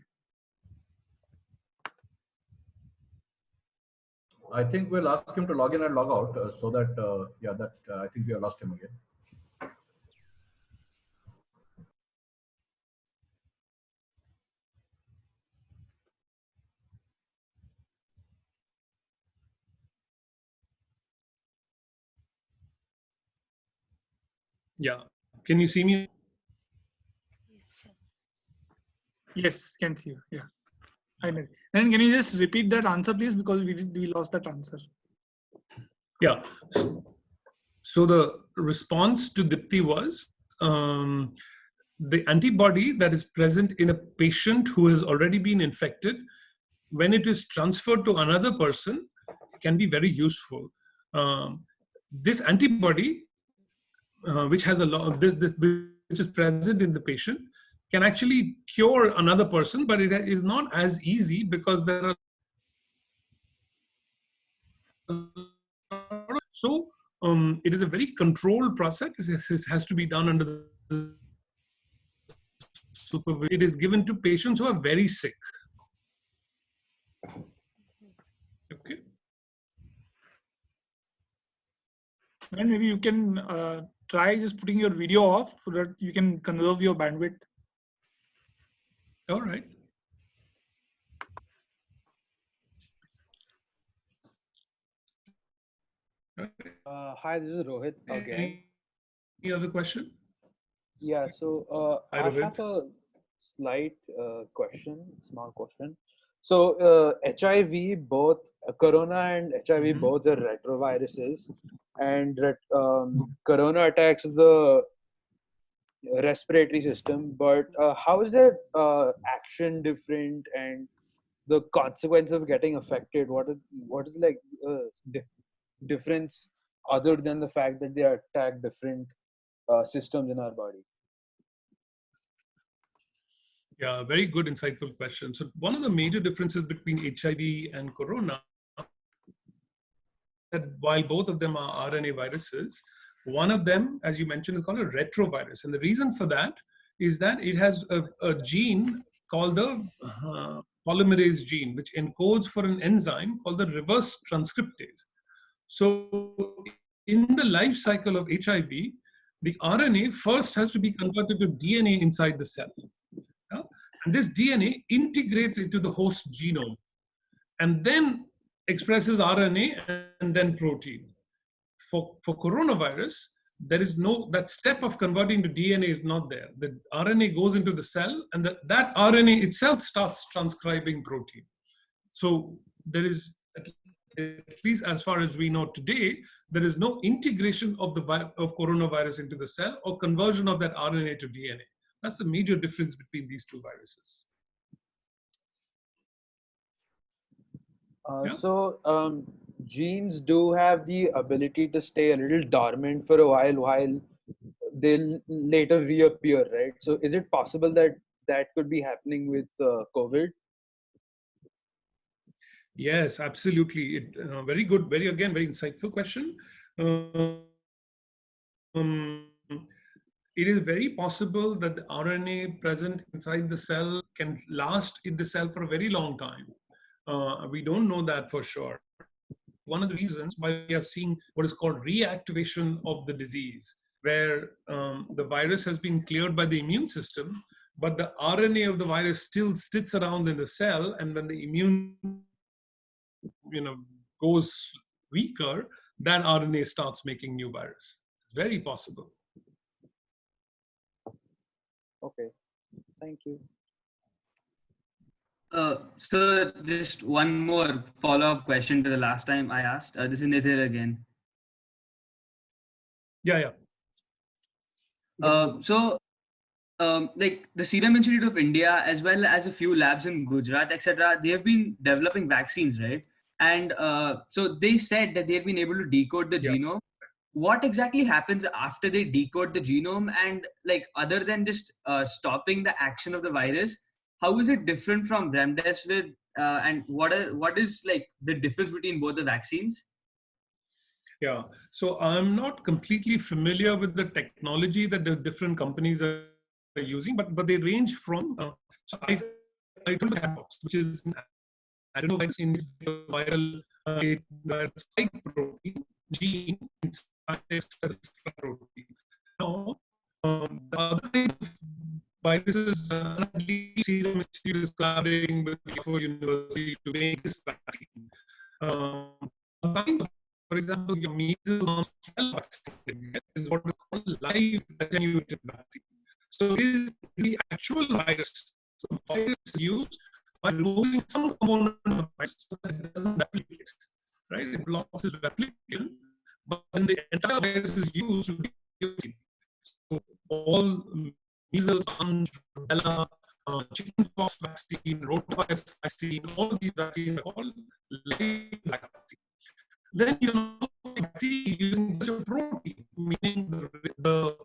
I think we'll ask him to log in and log out so that, I think we have lost him again. Yeah. Can you see me? Yes, sir. Yes, can see you. Yeah. I know. Then can you just repeat that answer, please? Because we lost that answer. Yeah. So the response to Dipti was the antibody that is present in a patient who has already been infected, when it is transferred to another person, can be very useful. This antibody, which has a lot, which is present in the patient, can actually cure another person, but it is not as easy because there are. So it is a very controlled process. It has to be done under the supervision. It is given to patients who are very sick. Okay. And maybe you can try just putting your video off so that you can conserve your bandwidth. All right. Hi, this is Rohit again. Any other question? Yeah, so Hi, I Rohit. have a slight small question. So HIV, both Corona and HIV, both are retroviruses, and Corona attacks the respiratory system. But how is their action different, and the consequence of getting affected? What is like difference other than the fact that they attack different systems in our body? Yeah, very good, insightful question. So one of the major differences between HIV and corona, that while both of them are RNA viruses, one of them, as you mentioned, is called a retrovirus. And the reason for that is that it has a gene called the polymerase gene, which encodes for an enzyme called the reverse transcriptase. So in the life cycle of HIV, the RNA first has to be converted to DNA inside the cell. And this DNA integrates into the host genome and then expresses RNA and then protein. For coronavirus, there is no, that step of converting to DNA is not there. The RNA goes into the cell and that RNA itself starts transcribing protein. So there is, at least as far as we know today, there is no integration of coronavirus into the cell or conversion of that RNA to DNA. That's the major difference between these two viruses. So genes do have the ability to stay a little dormant for a while they'll later reappear, right? So is it possible that that could be happening with COVID? Yes, absolutely. Very good, very insightful question. It is very possible that the RNA present inside the cell can last in the cell for a very long time. We don't know that for sure. One of the reasons why we are seeing what is called reactivation of the disease, where the virus has been cleared by the immune system, but the RNA of the virus still sits around in the cell, and when the immune goes weaker, that RNA starts making new virus. It's very possible. Okay, thank you. So just one more follow-up question to the last time I asked. This is Nithir again. Yeah. Like the Serum Institute of India, as well as a few labs in Gujarat, etc., they have been developing vaccines, right? And so they said that they have been able to decode the genome. What exactly happens after they decode the genome? And like, other than just stopping the action of the virus, how is it different from remdesivir? And what is like the difference between both the vaccines? Yeah, so I'm not completely familiar with the technology that the different companies are using, but they range from. So I told you, which is an adenovirus in the viral the spike protein gene inside as a spike protein. Now, the other kind of viruses, I believe Serum Institute is collaborating with Oxford University to make this vaccine. For example, your measles vaccine is what is called live attenuated vaccine. So it is the actual virus. So the virus is used by removing some component of the virus so that it doesn't replicate. Right? It blocks its replication, but then the entire virus is used to be so all measles, mumps, rubella, chickenpox vaccine, rotavirus vaccine, all these vaccines are called live vaccine. Then vaccine using just a protein, meaning the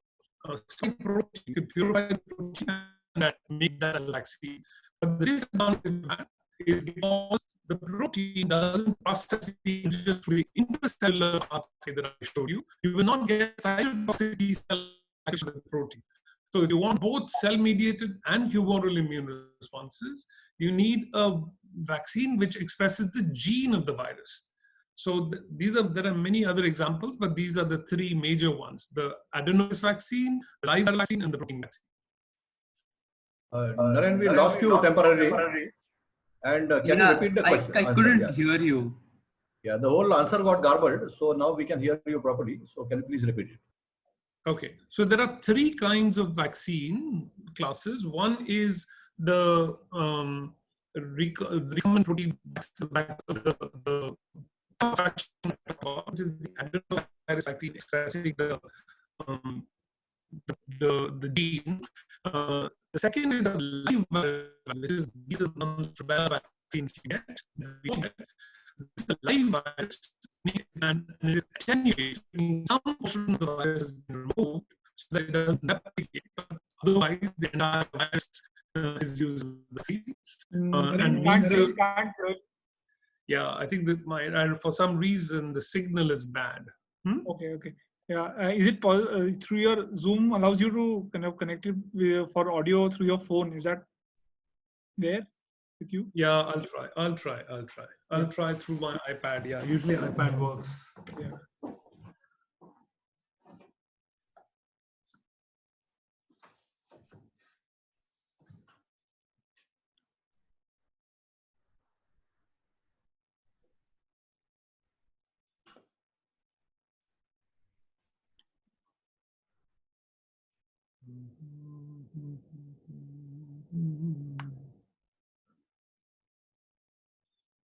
spike protein. You can purify the protein and make that as a vaccine. But the disadvantage of that is because the protein doesn't process the antigen through the intracellular pathway that I showed you. You will not get cytotoxic T cell action of the protein. So if you want both cell-mediated and humoral immune responses, you need a vaccine which expresses the gene of the virus. So there are many other examples, but these are the three major ones: the adenovirus vaccine, the live vaccine, and the protein vaccine. Naren, we lost you temporarily. And can you repeat the question? I couldn't hear you. Yeah, the whole answer got garbled. So now we can hear you properly. So can you please repeat it? Okay, so there are three kinds of vaccine classes. One is the recombinant protein, the which is the adenovirus vaccine expressing the gene. The second is a live virus, which is measles, mumps, rubella vaccines you get, this is a live virus, and it is attenuated. Some portion of the virus has been removed so that it doesn't replicate. But otherwise, the entire virus is used as the seed. And measles. Yeah, I think that for some reason the signal is bad. Okay. Yeah, is it through your Zoom allows you to kind of connect it for audio through your phone? Is that there with you? Yeah, I'll try through my iPad. Yeah, usually iPad works. Yeah.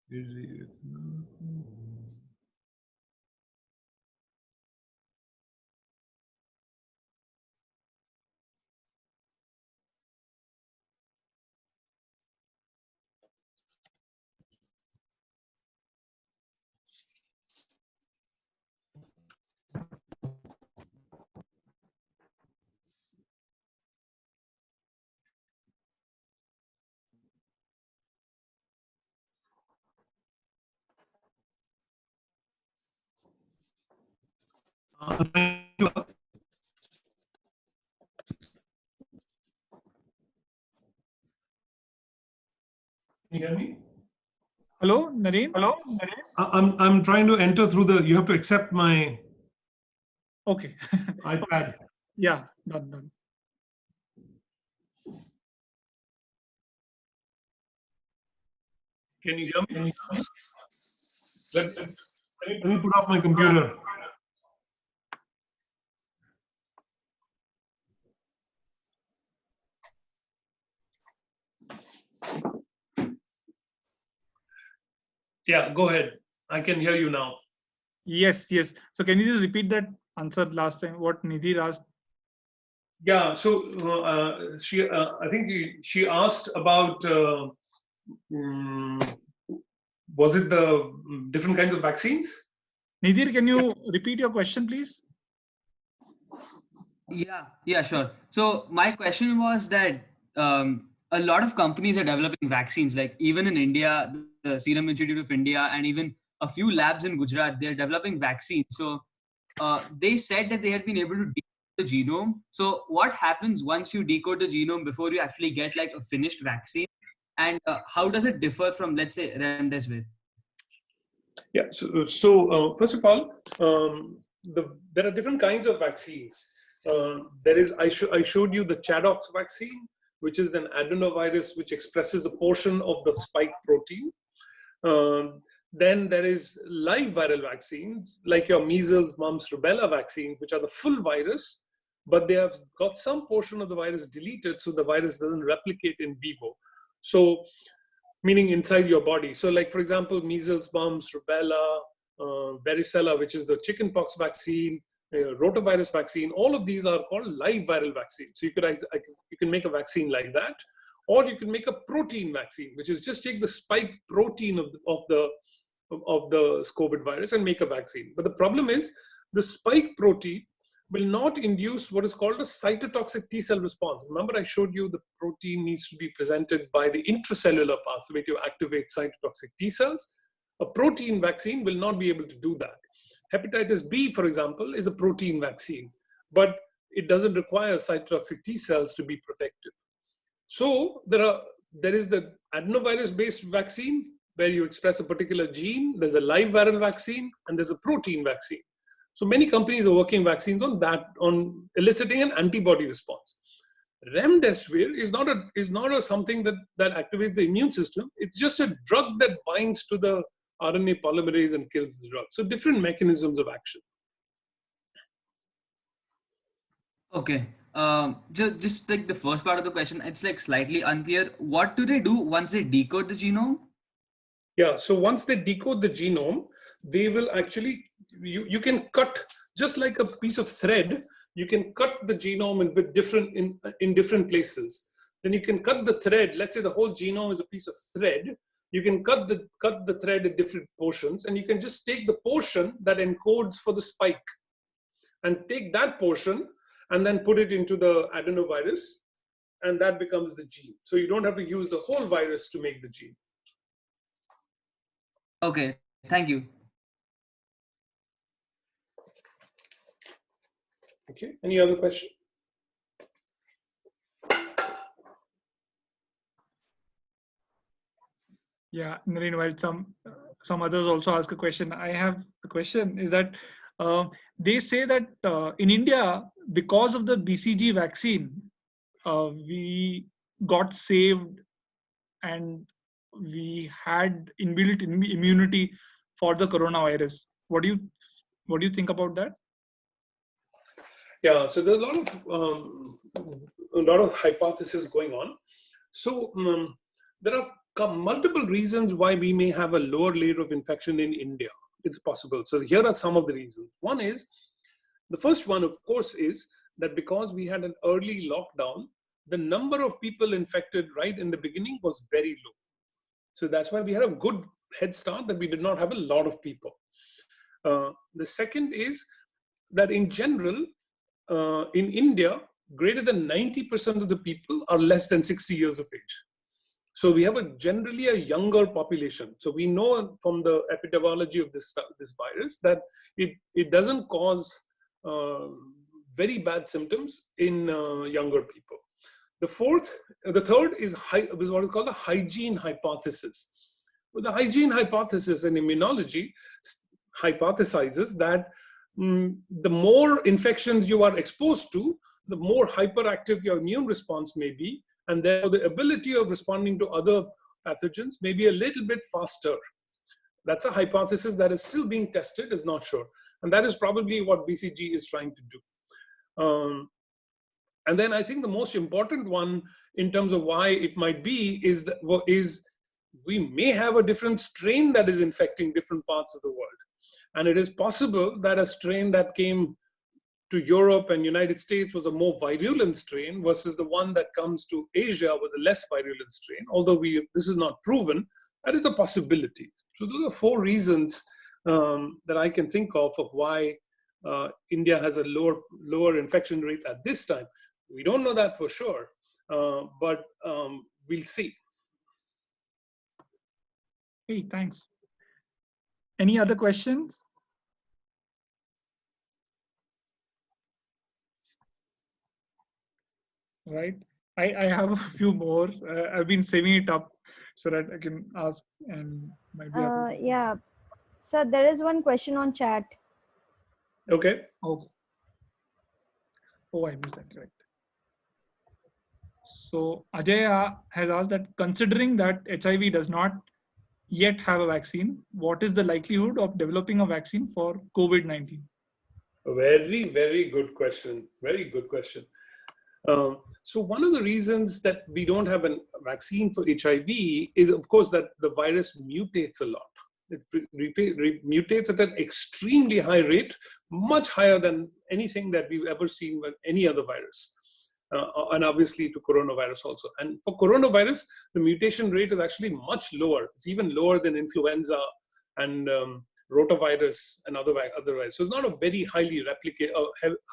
Usually it's Can you hear me? Hello, Naren? I'm trying to enter through the. You have to accept my Okay. iPad. Yeah, done. Can you hear me? Let me put up my computer. Yeah, go ahead. I can hear you now. Yes. So can you just repeat that answer last time? What Nidhi asked? Yeah. So I think she asked about was it the different kinds of vaccines? Nidhi, can you repeat your question, please? Yeah, sure. So my question was that a lot of companies are developing vaccines, like even in India, the Serum Institute of India, and even a few labs in Gujarat, they're developing vaccines. So they said that they had been able to decode the genome. So what happens once you decode the genome before you actually get like a finished vaccine? And how does it differ from, let's say, remdesivir? Yeah. So first of all, there are different kinds of vaccines. There is I showed you the Chadox vaccine, which is an adenovirus which expresses a portion of the spike protein. Then there is live viral vaccines like your measles, mumps, rubella vaccines, which are the full virus, but they have got some portion of the virus deleted, so the virus doesn't replicate in vivo. So meaning inside your body. So like, for example, measles, mumps, rubella, varicella, which is the chickenpox vaccine, rotavirus vaccine, all of these are called live viral vaccines. So you can make a vaccine like that, or you can make a protein vaccine, which is just take the spike protein of the COVID virus and make a vaccine. But the problem is the spike protein will not induce what is called a cytotoxic T cell response. Remember, I showed you the protein needs to be presented by the intracellular pathway to activate cytotoxic T cells. A protein vaccine will not be able to do that. Hepatitis B, for example, is a protein vaccine, but it doesn't require cytotoxic T cells to be protective. So there is the adenovirus-based vaccine where you express a particular gene. There's a live viral vaccine, and there's a protein vaccine. So many companies are working vaccines on that, on eliciting an antibody response. Remdesivir is not a something that activates the immune system. It's just a drug that binds to the RNA polymerase and kills the drug. So different mechanisms of action. Okay. Just like the first part of the question, it's like slightly unclear. What do they do once they decode the genome? Yeah, so once they decode the genome, they will actually, you can cut, just like a piece of thread, you can cut the genome in different places. Then you can cut the thread, let's say the whole genome is a piece of thread, you can cut the thread in different portions, and you can just take the portion that encodes for the spike and take that portion and then put it into the adenovirus, and that becomes the gene. So you don't have to use the whole virus to make the gene. Okay, thank you. Okay, any other question? Yeah, Naren, while some others also ask a question, I have a question, is that they say that in India, because of the BCG vaccine, we got saved and we had inbuilt immunity for the coronavirus. What do you think about that? Yeah, so there's a lot of hypotheses going on. So there are multiple reasons why we may have a lower rate of infection in India. It's possible. So here are some of the reasons. One is, the first one, of course, is that because we had an early lockdown, the number of people infected right in the beginning was very low. So that's why we had a good head start, that we did not have a lot of people. The second is that in general, in India, greater than 90% of the people are less than 60 years of age. So we have generally a younger population. So we know from the epidemiology of this virus that it doesn't cause very bad symptoms in younger people. The third is what is called the hygiene hypothesis. Well, the hygiene hypothesis in immunology hypothesizes that the more infections you are exposed to, the more hyperactive your immune response may be, and therefore the ability of responding to other pathogens may be a little bit faster. That's a hypothesis that is still being tested, is not sure. And that is probably what BCG is trying to do. And then I think the most important one in terms of why it might be is we may have a different strain that is infecting different parts of the world. And it is possible that a strain that came to Europe and United States was a more virulent strain versus the one that comes to Asia was a less virulent strain. Although this is not proven, that is a possibility. So those are 4 reasons that I can think of why India has a lower infection rate at this time. We don't know that for sure, but we'll see. Hey, thanks. Any other questions? Right. I have a few more. I've been saving it up so that I can ask and might be able to. Yeah. So there is one question on chat. Okay. Oh, I missed that. Right. So Ajay has asked that, considering that HIV does not yet have a vaccine, what is the likelihood of developing a vaccine for COVID-19? A very, very good question. Very good question. So one of the reasons that we don't have a vaccine for HIV is, of course, that the virus mutates a lot. It mutates at an extremely high rate, much higher than anything that we've ever seen with any other virus. And obviously to coronavirus also. And for coronavirus, the mutation rate is actually much lower. It's even lower than influenza and rotavirus and other viruses. So it's not a very highly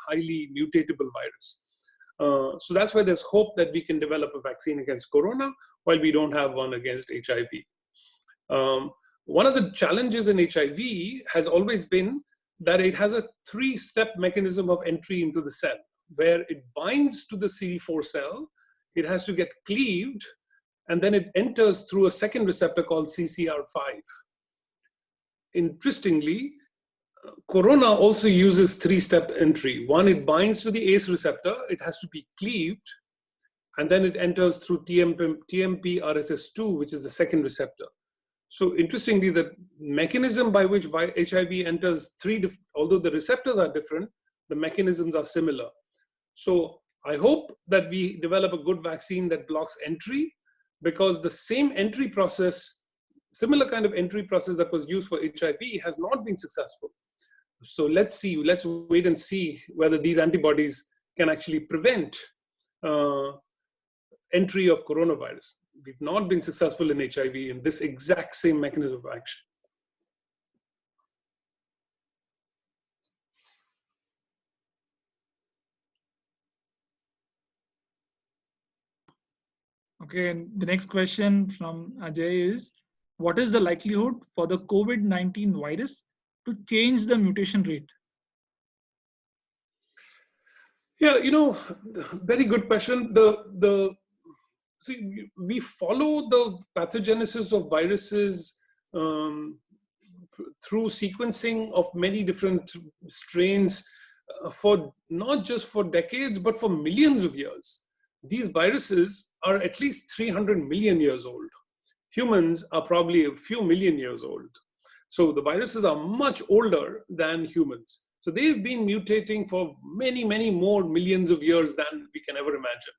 highly mutatable virus. So that's why there's hope that we can develop a vaccine against corona while we don't have one against HIV. One of the challenges in HIV has always been that it has a 3-step mechanism of entry into the cell, where it binds to the CD4 cell, it has to get cleaved, and then it enters through a second receptor called CCR5. Interestingly, corona also uses 3-step entry. One, it binds to the ACE receptor, it has to be cleaved, and then it enters through TMP-RSS2, which is the second receptor. So interestingly, the mechanism by which HIV enters although the receptors are different, the mechanisms are similar. So I hope that we develop a good vaccine that blocks entry, because the same entry process, similar kind of entry process that was used for HIV has not been successful. So let's wait and see whether these antibodies can actually prevent entry of coronavirus. we've not been successful in HIV in this exact same mechanism of action. Okay, and the next question from Ajay is, what is the likelihood for the COVID-19 virus to change the mutation rate? Yeah, very good question. See, we follow the pathogenesis of viruses through sequencing of many different strains for not just for decades, but for millions of years. These viruses are at least 300 million years old. Humans are probably a few million years old. So the viruses are much older than humans. So they've been mutating for many, many more millions of years than we can ever imagine.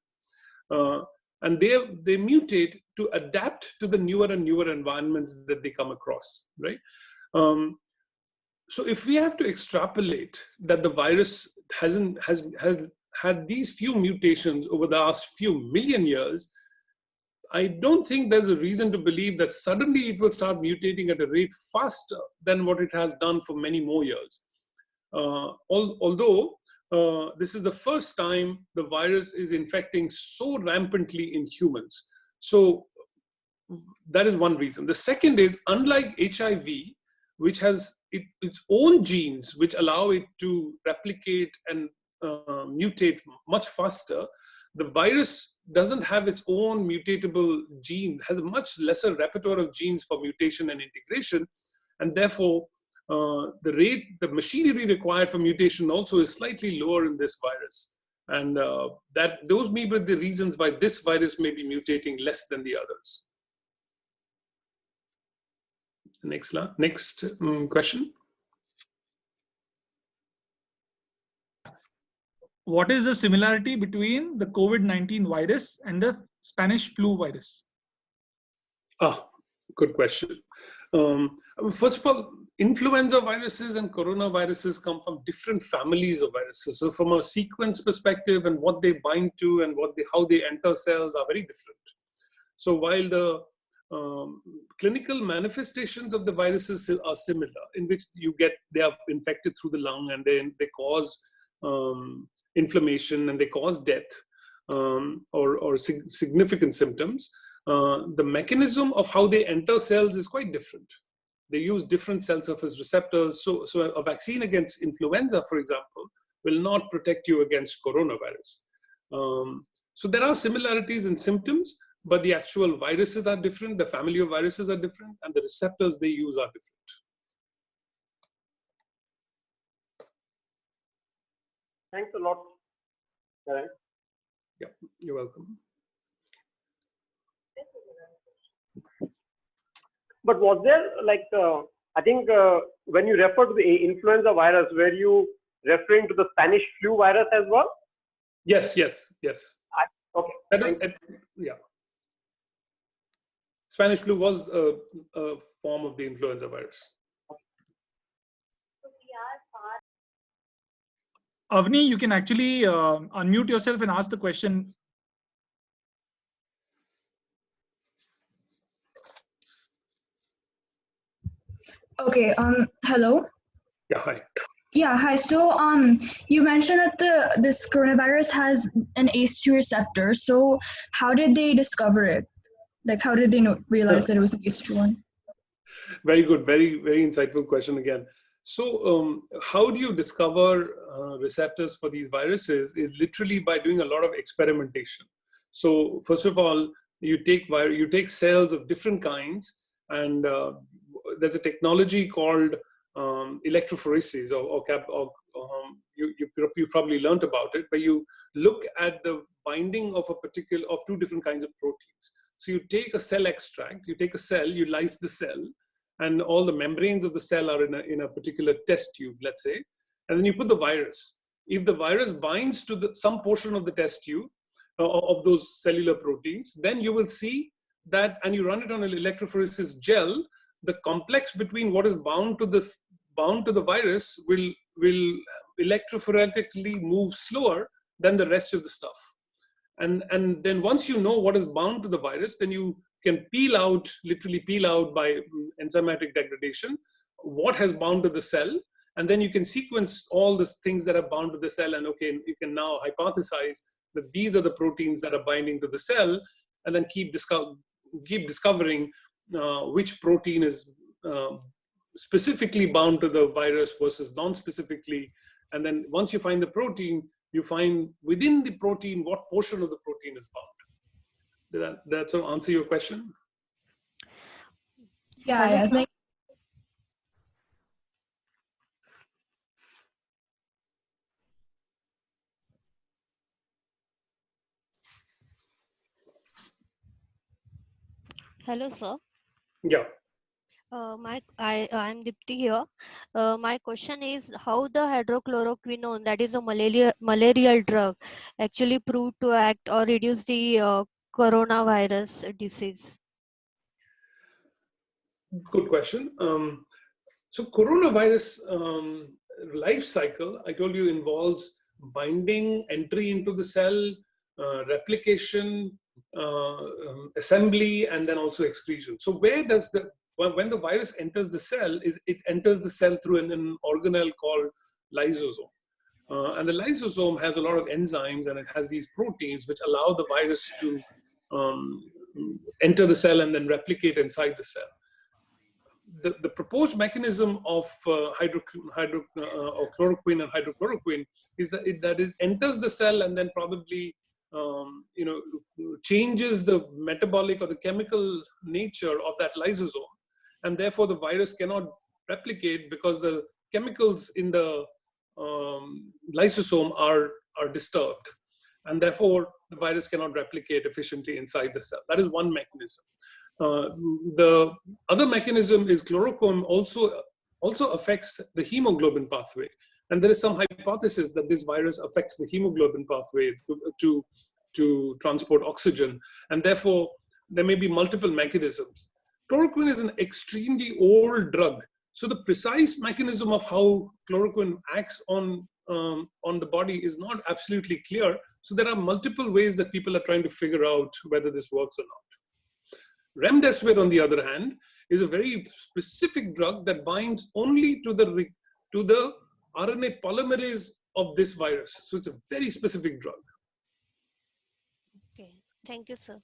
And they mutate to adapt to the newer and newer environments that they come across, right? So if we have to extrapolate that the virus has had these few mutations over the last few million years, I don't think there's a reason to believe that suddenly it will start mutating at a rate faster than what it has done for many more years. Although this is the first time the virus is infecting so rampantly in humans. So that is one reason. The second is, unlike HIV, which has its own genes which allow it to replicate and mutate much faster, the virus doesn't have its own mutatable gene, has a much lesser repertoire of genes for mutation and integration, and therefore the machinery required for mutation also is slightly lower in this virus. And those may be the reasons why this virus may be mutating less than the others. Next question. What is the similarity between the COVID-19 virus and the Spanish flu virus? Good question. First of all, influenza viruses and coronaviruses come from different families of viruses. So from a sequence perspective and what they bind to and how they enter cells are very different. So while the clinical manifestations of the viruses are similar, in which they are infected through the lung and they cause inflammation and they cause death or significant symptoms, the mechanism of how they enter cells is quite different. They use different cell surface receptors. So a vaccine against influenza, for example, will not protect you against coronavirus. So there are similarities in symptoms, but the actual viruses are different, the family of viruses are different, and the receptors they use are different. Thanks a lot, Naren. Yeah, you're welcome. But was there I think when you refer to the influenza virus, were you referring to the Spanish flu virus as well? Yes. Okay. Yeah. Spanish flu was a form of the influenza virus. Avni, you can actually unmute yourself and ask the question. Okay, hello. Yeah, hi. Yeah, hi. So you mentioned that this coronavirus has an ACE2 receptor. So how did they discover it? Like, how did they realize that it was an ACE2 one? Very good, very, very insightful question again. So how do you discover receptors for these viruses is literally by doing a lot of experimentation. So first of all, you take cells of different kinds, and there's a technology called electrophoresis, you probably learned about it, where you look at the binding of two different kinds of proteins. So you take a cell extract, you take a cell, you lyse the cell, and all the membranes of the cell are in a particular test tube, let's say, and then you put the virus. If the virus binds to some portion of the test tube of those cellular proteins, then you will see that, and you run it on an electrophoresis gel, the complex between what is bound to the virus will electrophoretically move slower than the rest of the stuff. And then once you know what is bound to the virus, then you can literally peel out by enzymatic degradation what has bound to the cell. And then you can sequence all the things that are bound to the cell, and okay, you can now hypothesize that these are the proteins that are binding to the cell, and then keep discovering which protein is specifically bound to the virus versus non-specifically. And then once you find the protein, you find within the protein what portion of the protein is bound. Did that sort of answer your question? Yeah, yeah. Hello, sir. Yeah. I'm Dipti here. My question is how the hydrochloroquine, that is a malarial drug, actually proved to act or reduce the coronavirus disease. Good question. So coronavirus life cycle, I told you, involves binding, entry into the cell, replication, assembly, and then also excretion. So where does when the virus enters the cell, it enters the cell through an organelle called lysosome. And the lysosome has a lot of enzymes, and it has these proteins which allow the virus to enter the cell and then replicate inside the cell. The proposed mechanism of chloroquine and hydrochloroquine is that it enters the cell and then probably changes the metabolic or the chemical nature of that lysosome, and therefore the virus cannot replicate because the chemicals in the lysosome are disturbed, and therefore the virus cannot replicate efficiently inside the cell. That is one mechanism. The other mechanism is chloroquine also affects the hemoglobin pathway, and there is some hypothesis that this virus affects the hemoglobin pathway to transport oxygen, and therefore there may be multiple mechanisms. Chloroquine is an extremely old drug, so the precise mechanism of how chloroquine acts on the body is not absolutely clear. So there are multiple ways that people are trying to figure out whether this works or not. Remdesivir, on the other hand, is a very specific drug that binds only to the RNA polymerase of this virus. So it's a very specific drug. Okay, thank you, sir.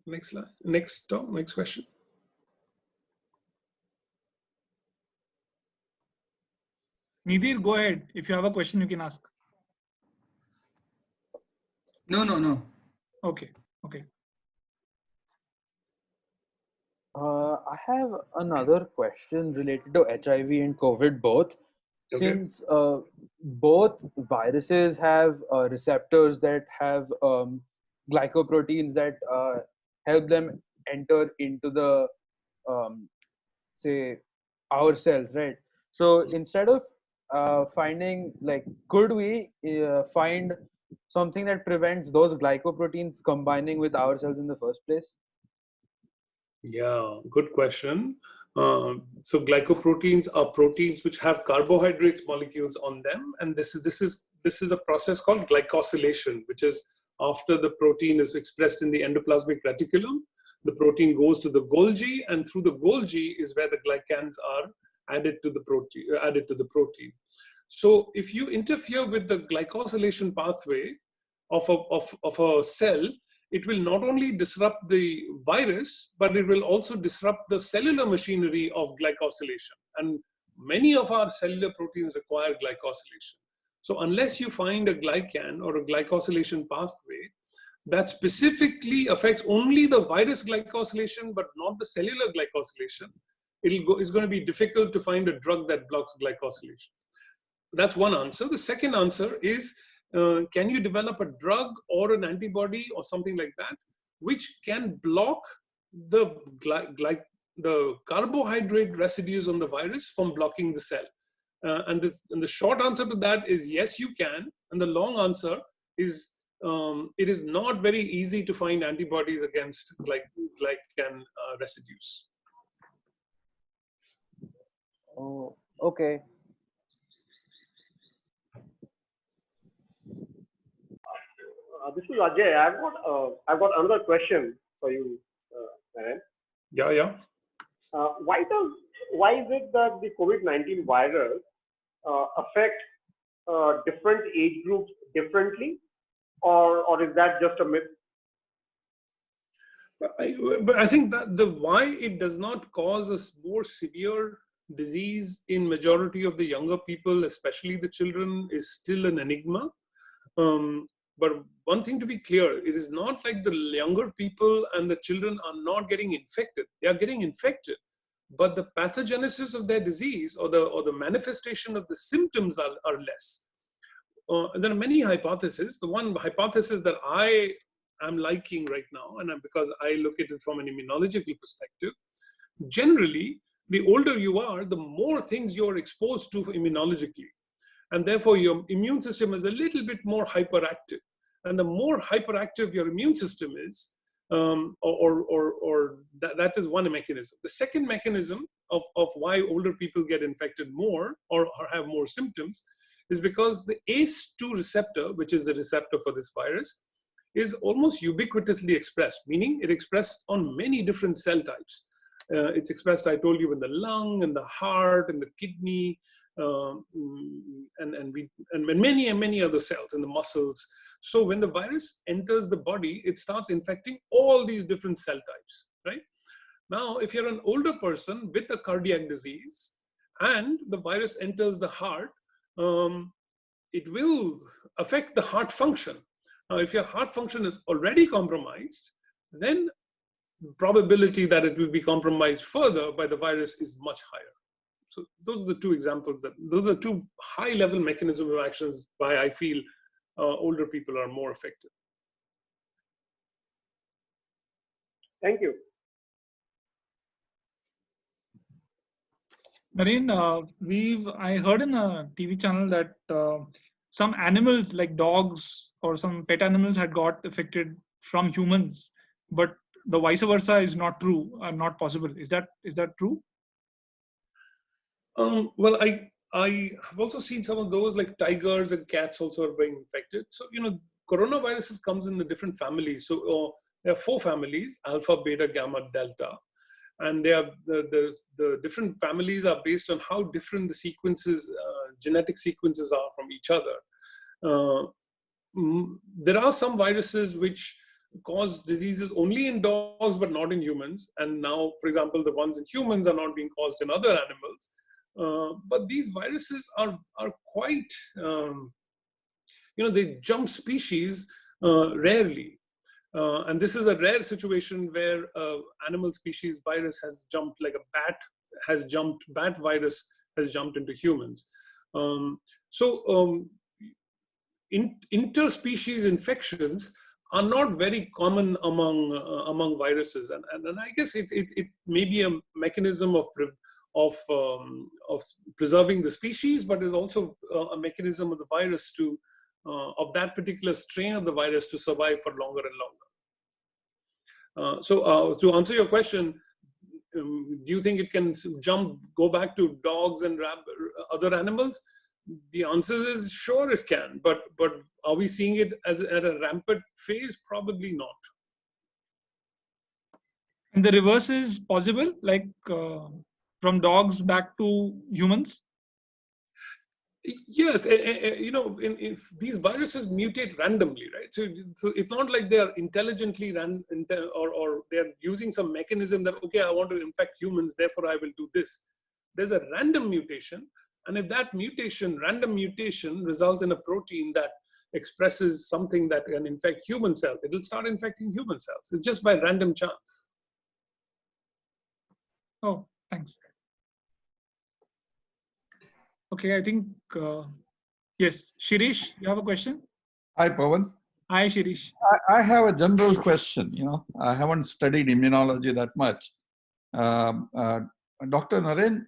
Next question. Nidhi, go ahead. If you have a question, you can ask. No. Okay. I have another question related to HIV and COVID both. Okay. Since both viruses have receptors that have glycoproteins that help them enter into the say our cells, right? So instead of finding, like, could we find something that prevents those glycoproteins combining with our cells in the first place? Yeah, good question. So glycoproteins are proteins which have carbohydrates molecules on them, and this is a process called glycosylation, which is after the protein is expressed in the endoplasmic reticulum, the protein goes to the Golgi, and through the Golgi is where the glycans are added to the protein. So if you interfere with the glycosylation pathway of a cell, it will not only disrupt the virus, but it will also disrupt the cellular machinery of glycosylation. And many of our cellular proteins require glycosylation. So unless you find a glycan or a glycosylation pathway that specifically affects only the virus glycosylation, but not the cellular glycosylation, it's going to be difficult to find a drug that blocks glycosylation. That's one answer. The second answer is, can you develop a drug or an antibody or something like that, which can block the carbohydrate residues on the virus from blocking the cell? And the short answer to that is yes, you can. And the long answer is it is not very easy to find antibodies against glycan residues. Oh, okay. This is Ajay. I've got another question for you, Naren. Yeah. Why is it that the COVID-19 virus affect different age groups differently, or is that just a myth? But I think that the why it does not cause a more severe disease in majority of the younger people, especially the children, is still an enigma. But one thing to be clear, it is not like the younger people and the children are not getting infected. They are getting infected, but the pathogenesis of their disease or the manifestation of the symptoms are less. There are many hypotheses. The one hypothesis that I am liking right now, and because I look at it from an immunological perspective, generally, the older you are, the more things you're exposed to immunologically. And therefore, your immune system is a little bit more hyperactive. And the more hyperactive your immune system is, that is one mechanism. The second mechanism of why older people get infected more or have more symptoms is because the ACE2 receptor, which is the receptor for this virus, is almost ubiquitously expressed, meaning it expressed on many different cell types. It's expressed, I told you, in the lung, in the heart, in the kidney, and many other cells in the muscles. So when the virus enters the body, it starts infecting all these different cell types, right? Now, if you're an older person with a cardiac disease and the virus enters the heart, it will affect the heart function. Now, if your heart function is already compromised, then the probability that it will be compromised further by the virus is much higher. So those are the two examples those are two high-level mechanisms of actions why I feel older people are more affected. Thank you. Naren, I heard in a TV channel that some animals like dogs or some pet animals had got affected from humans, but the vice versa is not true, not possible. Is that true? Well, I have also seen some of those, like tigers and cats also are being infected. So, coronaviruses comes in the different families. So there are 4 families: alpha, beta, gamma, delta. And they are the different families are based on how different the sequences, genetic sequences are from each other. There are some viruses which cause diseases only in dogs but not in humans. And now, for example, the ones in humans are not being caused in other animals. But these viruses are quite, they jump species rarely. And this is a rare situation where animal species virus has jumped, like a bat virus has jumped into humans. Interspecies infections are not very common among viruses, and I guess it may be a mechanism of preserving the species, but is also a mechanism of the virus of that particular strain of the virus to survive for longer and longer. So to answer your question, do you think it can go back to dogs and other animals? The answer is sure it can, but are we seeing it at a rampant phase? Probably not. And the reverse is possible, like from dogs back to humans? Yes, if these viruses mutate randomly, right? So it's not like they are intelligently or they're using some mechanism that, okay, I want to infect humans, therefore I will do this. There's a random mutation, and if that random mutation results in a protein that expresses something that can infect human cells, it will start infecting human cells. It's just by random chance. Oh, thanks. Okay, I think, yes, Shirish, you have a question? Hi, Pawan. Hi, Shirish. I have a general question. I haven't studied immunology that much. Dr. Naren,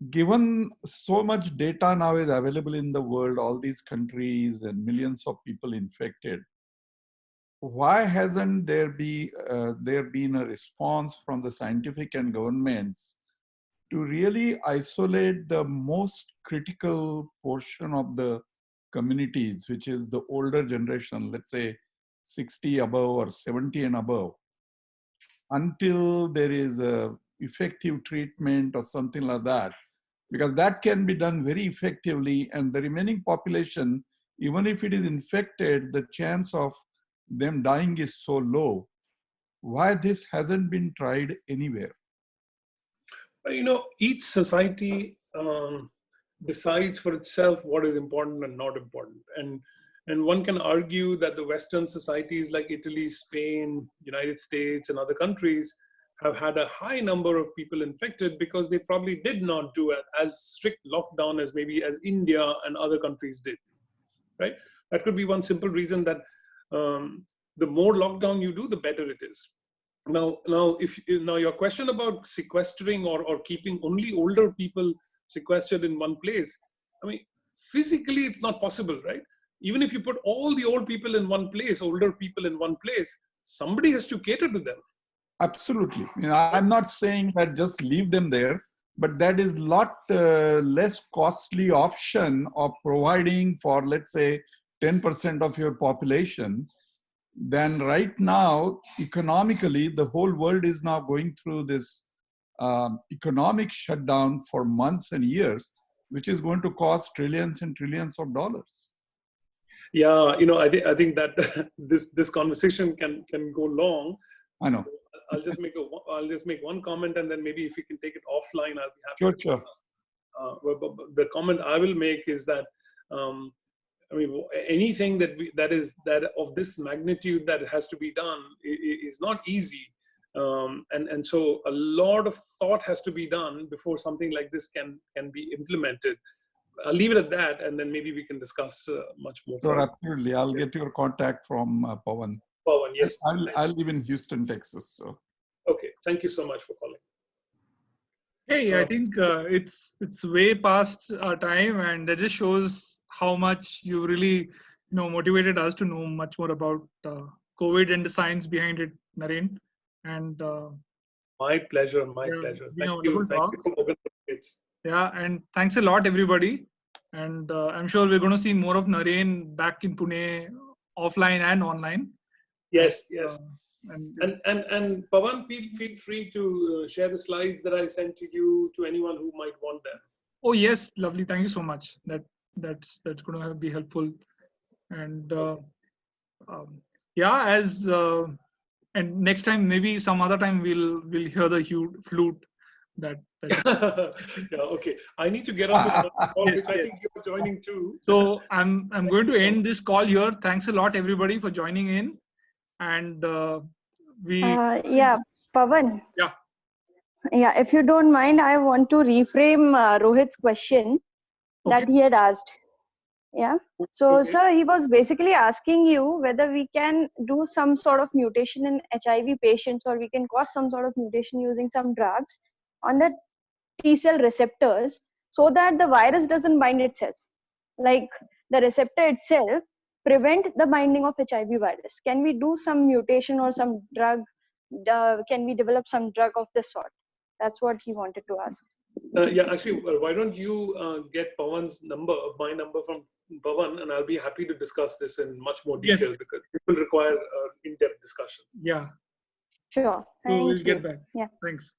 given so much data now is available in the world, all these countries and millions of people infected, why hasn't there been a response from the scientific and governments to really isolate the most critical portion of the communities, which is the older generation, let's say 60 above or 70 and above, until there is a effective treatment or something like that, because that can be done very effectively, and the remaining population, even if it is infected, the chance of them dying is so low. Why this hasn't been tried anywhere? Each society decides for itself what is important and not important. And one can argue that the Western societies like Italy, Spain, United States, and other countries have had a high number of people infected because they probably did not do as strict lockdown as maybe as India and other countries did, right? That could be one simple reason that the more lockdown you do, the better it is. Now, your question about sequestering or keeping only older people sequestered in one place, I mean, physically it's not possible, right? Even if you put all the old people in one place, older people in one place, somebody has to cater to them. Absolutely. I'm not saying that just leave them there, but that is a lot less costly option of providing for, let's say, 10% of your population. Then right now, economically, the whole world is now going through this economic shutdown for months and years, which is going to cost trillions and trillions of dollars. Yeah, I think that this conversation can go long. I know. I'll just make one comment, and then maybe if we can take it offline, I'll be happy. Sure. The comment I will make is that anything that of this magnitude that has to be done is not easy, and so a lot of thought has to be done before something like this can be implemented. I'll leave it at that, and then maybe we can discuss much more. Sure, absolutely. I'll get your contact from Pawan. Pawan, yes. I live in Houston, Texas. So. Okay, thank you so much for calling. Hey, I think it's way past our time, and that just shows how much you really motivated us to know much more about COVID and the science behind it, Naren. And my pleasure. Thank you for organizing it. Yeah, and thanks a lot, everybody. And I'm sure we're going to see more of Naren back in Pune, offline and online. Yes. And Pawan, feel free to share the slides that I sent to you to anyone who might want them. Oh yes, lovely. Thank you so much. That's going to be helpful. And and next time, maybe some other time we'll hear the flute. That yeah, okay. I need to get on this call, which I think you're joining too. So I'm going to end this call here. Thanks a lot, everybody, for joining in. And Pawan. Yeah, if you don't mind, I want to reframe Rohit's question that he had asked. Yeah. So, sir, he was basically asking you whether we can do some sort of mutation in HIV patients, or we can cause some sort of mutation using some drugs on the T cell receptors so that the virus doesn't bind itself. Like the receptor itself prevent the binding of HIV virus. Can we do some mutation or some drug? Can we develop some drug of this sort? That's what he wanted to ask. Actually, why don't you get Pawan's number, my number from Pawan, and I'll be happy to discuss this in much more detail because it will require in-depth discussion. Yeah. Sure. So we'll get back. Yeah. Thanks.